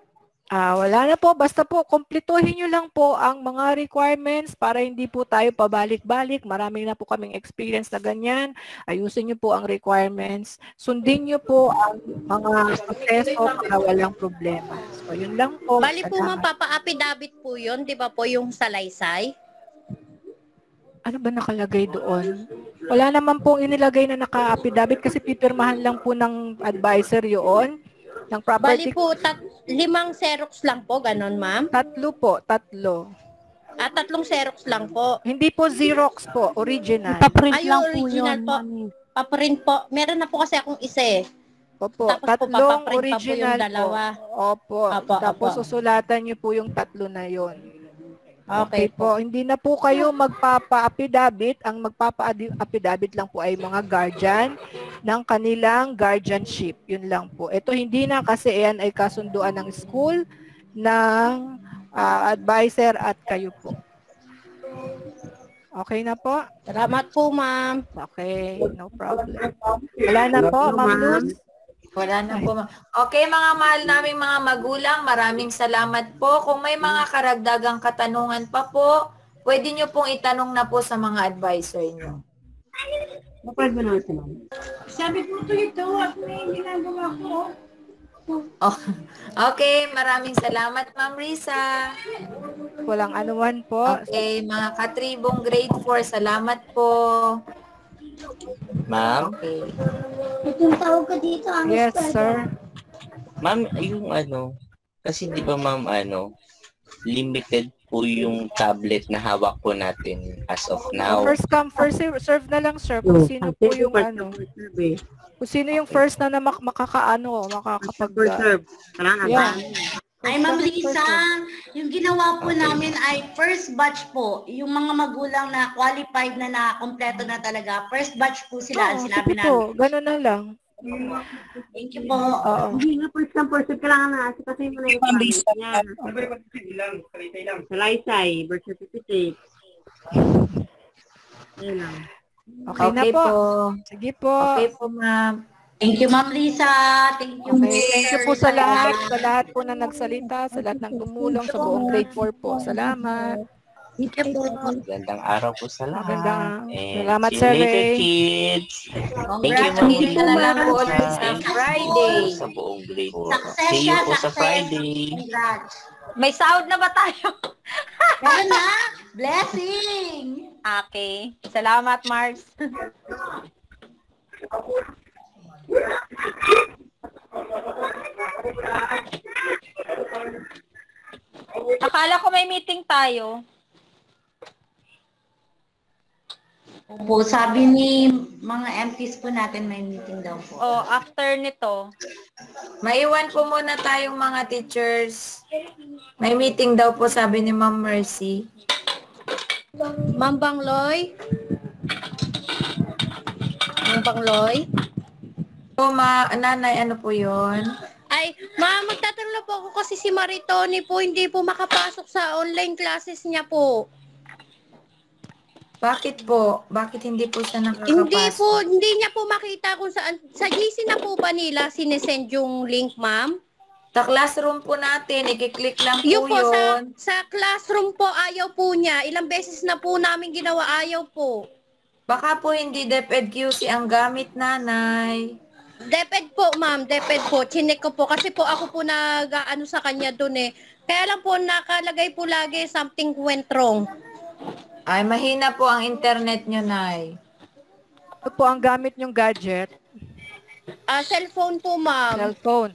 Wala na po. Basta po, kumpletuhin nyo lang po ang mga requirements para hindi po tayo pabalik-balik. Maraming na po kaming experience na ganyan. Ayusin nyo po ang requirements. Sundin nyo po ang mga proseso para walang problema. So, yun lang po. Bali po, ma'am, papa-affidavit po yun. Di ba po yung salaysay? Ano ba nakalagay doon? Wala naman pong inilagay na naka-affidavit kasi pipirmahan lang po ng advisor yun. Ng property. Bali po, 5 Xerox lang po, ganon, ma'am? 3 po, 3. 3 Xerox lang po. Hindi po Xerox po, original. Paprint lang po yun. Po. Paprint po. Meron na po kasi akong isa eh. Opo, Tapos po, tatlong papaprint pa po yung original dalawa. Opo, Opo, tapos opo. susulatan niyo po yung tatlo na yon. Okay po. Hindi na po kayo magpapa-affidavit. Ang magpapa-affidavit lang po ay mga guardian ng kanilang guardianship. Yun lang po. Ito hindi na kasi yan ay kasunduan ng school, ng advisor at kayo po. Okay na po? Salamat po, ma'am. Okay, no problem. Wala na po, Ma'am Luz? Wala na po. Okay, mga mahal naming mga magulang, maraming salamat po. Kung may mga karagdagang katanungan pa po, pwede nyo pong itanong na po sa mga advisor nyo. Mapag mo naman si ma'am. Sabi ko ito at may ginagawa ko. Oh, okay, maraming salamat, Ma'am Risa. Walang anuman po. Okay, mga katribong grade 4, salamat po. Ma'am? Okay. Itong tawag ko dito, ang Yes, sir. Ma'am, yung kasi di ba ma'am, limited po yung tablet na hawak po natin as of now. First come, first serve na lang, sir. Kung sino po yung kung sino yung first na makakapag... Yeah. Ay, Ma'am Lisa, yung ginawa po namin ay first batch po. Yung mga magulang na qualified na na-kompleto na talaga. First batch po sila, ang sinabi sige namin. po, gano'n na lang. Thank you po. Hindi nga first come first serve, kailangan na kasi mo na yung pamilya niya. Sa Laysay, birth certificate. Ayun lang. Okay na po. Sige po. Okay po, ma'am. Thank you, Ma'am Lisa. Thank you, Okay, thank you po sa lahat po na nagsalita, sa lahat ng tumulong sa buong grade 4 po. Salamat. Thank you po. Magandang araw po sa lahat. Salamat, See Sir you later, Ray. kids. Thank you, Congratulations na lang po Ma'am. ulit sa Friday. Sa buong grade 4. See you po sa Friday. May sahod na ba tayo? Meron na. Blessing. Okay. Salamat, Mars. Akala ko may meeting tayo. Opo, sabi ni mga MPs po natin may meeting daw po. Oh, after nito. Maiwan po muna tayong mga teachers. May meeting daw po, sabi ni Ma'am Mercy. Ma'am Bangloy? Ma'am Bangloy? Po, nanay, ano po yun? Ay, ma'am, magtatanong lang po ako kasi si Maritoni po hindi po makapasok sa online classes niya po. Bakit po? Bakit hindi po siya nakakapasok? Hindi po, hindi niya po makita kung saan. Sa GC na po ba nila sinesend yung link, ma'am? Sa classroom po natin, i-click lang po Yung po, yun. sa classroom po, ayaw po niya. Ilang beses na po namin ginawa, ayaw po. Baka po hindi DepEd QC ang gamit, nanay. DepEd po, ma'am. DepEd po. Chinek ko po. Kasi po ako po nag-ano sa kanya dun eh. Kaya lang po nakalagay po lagi something went wrong. Ay, mahina po ang internet nyo, nay. Ito po ang gamit nyong gadget. Cellphone po, ma'am. Cellphone.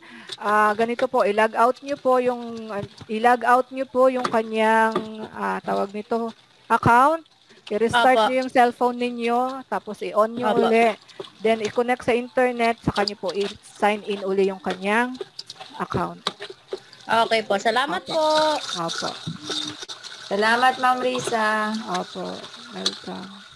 Ganito po, i-log out nyo po yung kanyang tawag nito, account. I-restart Apa. nyo yung cellphone ninyo, tapos i-on nyo Apa. uli. Then, i-connect sa internet, saka nyo po i-sign in uli yung kanyang account. Okay po. Salamat po. Opo. Salamat, Ma'am Risa. Opo. Welcome.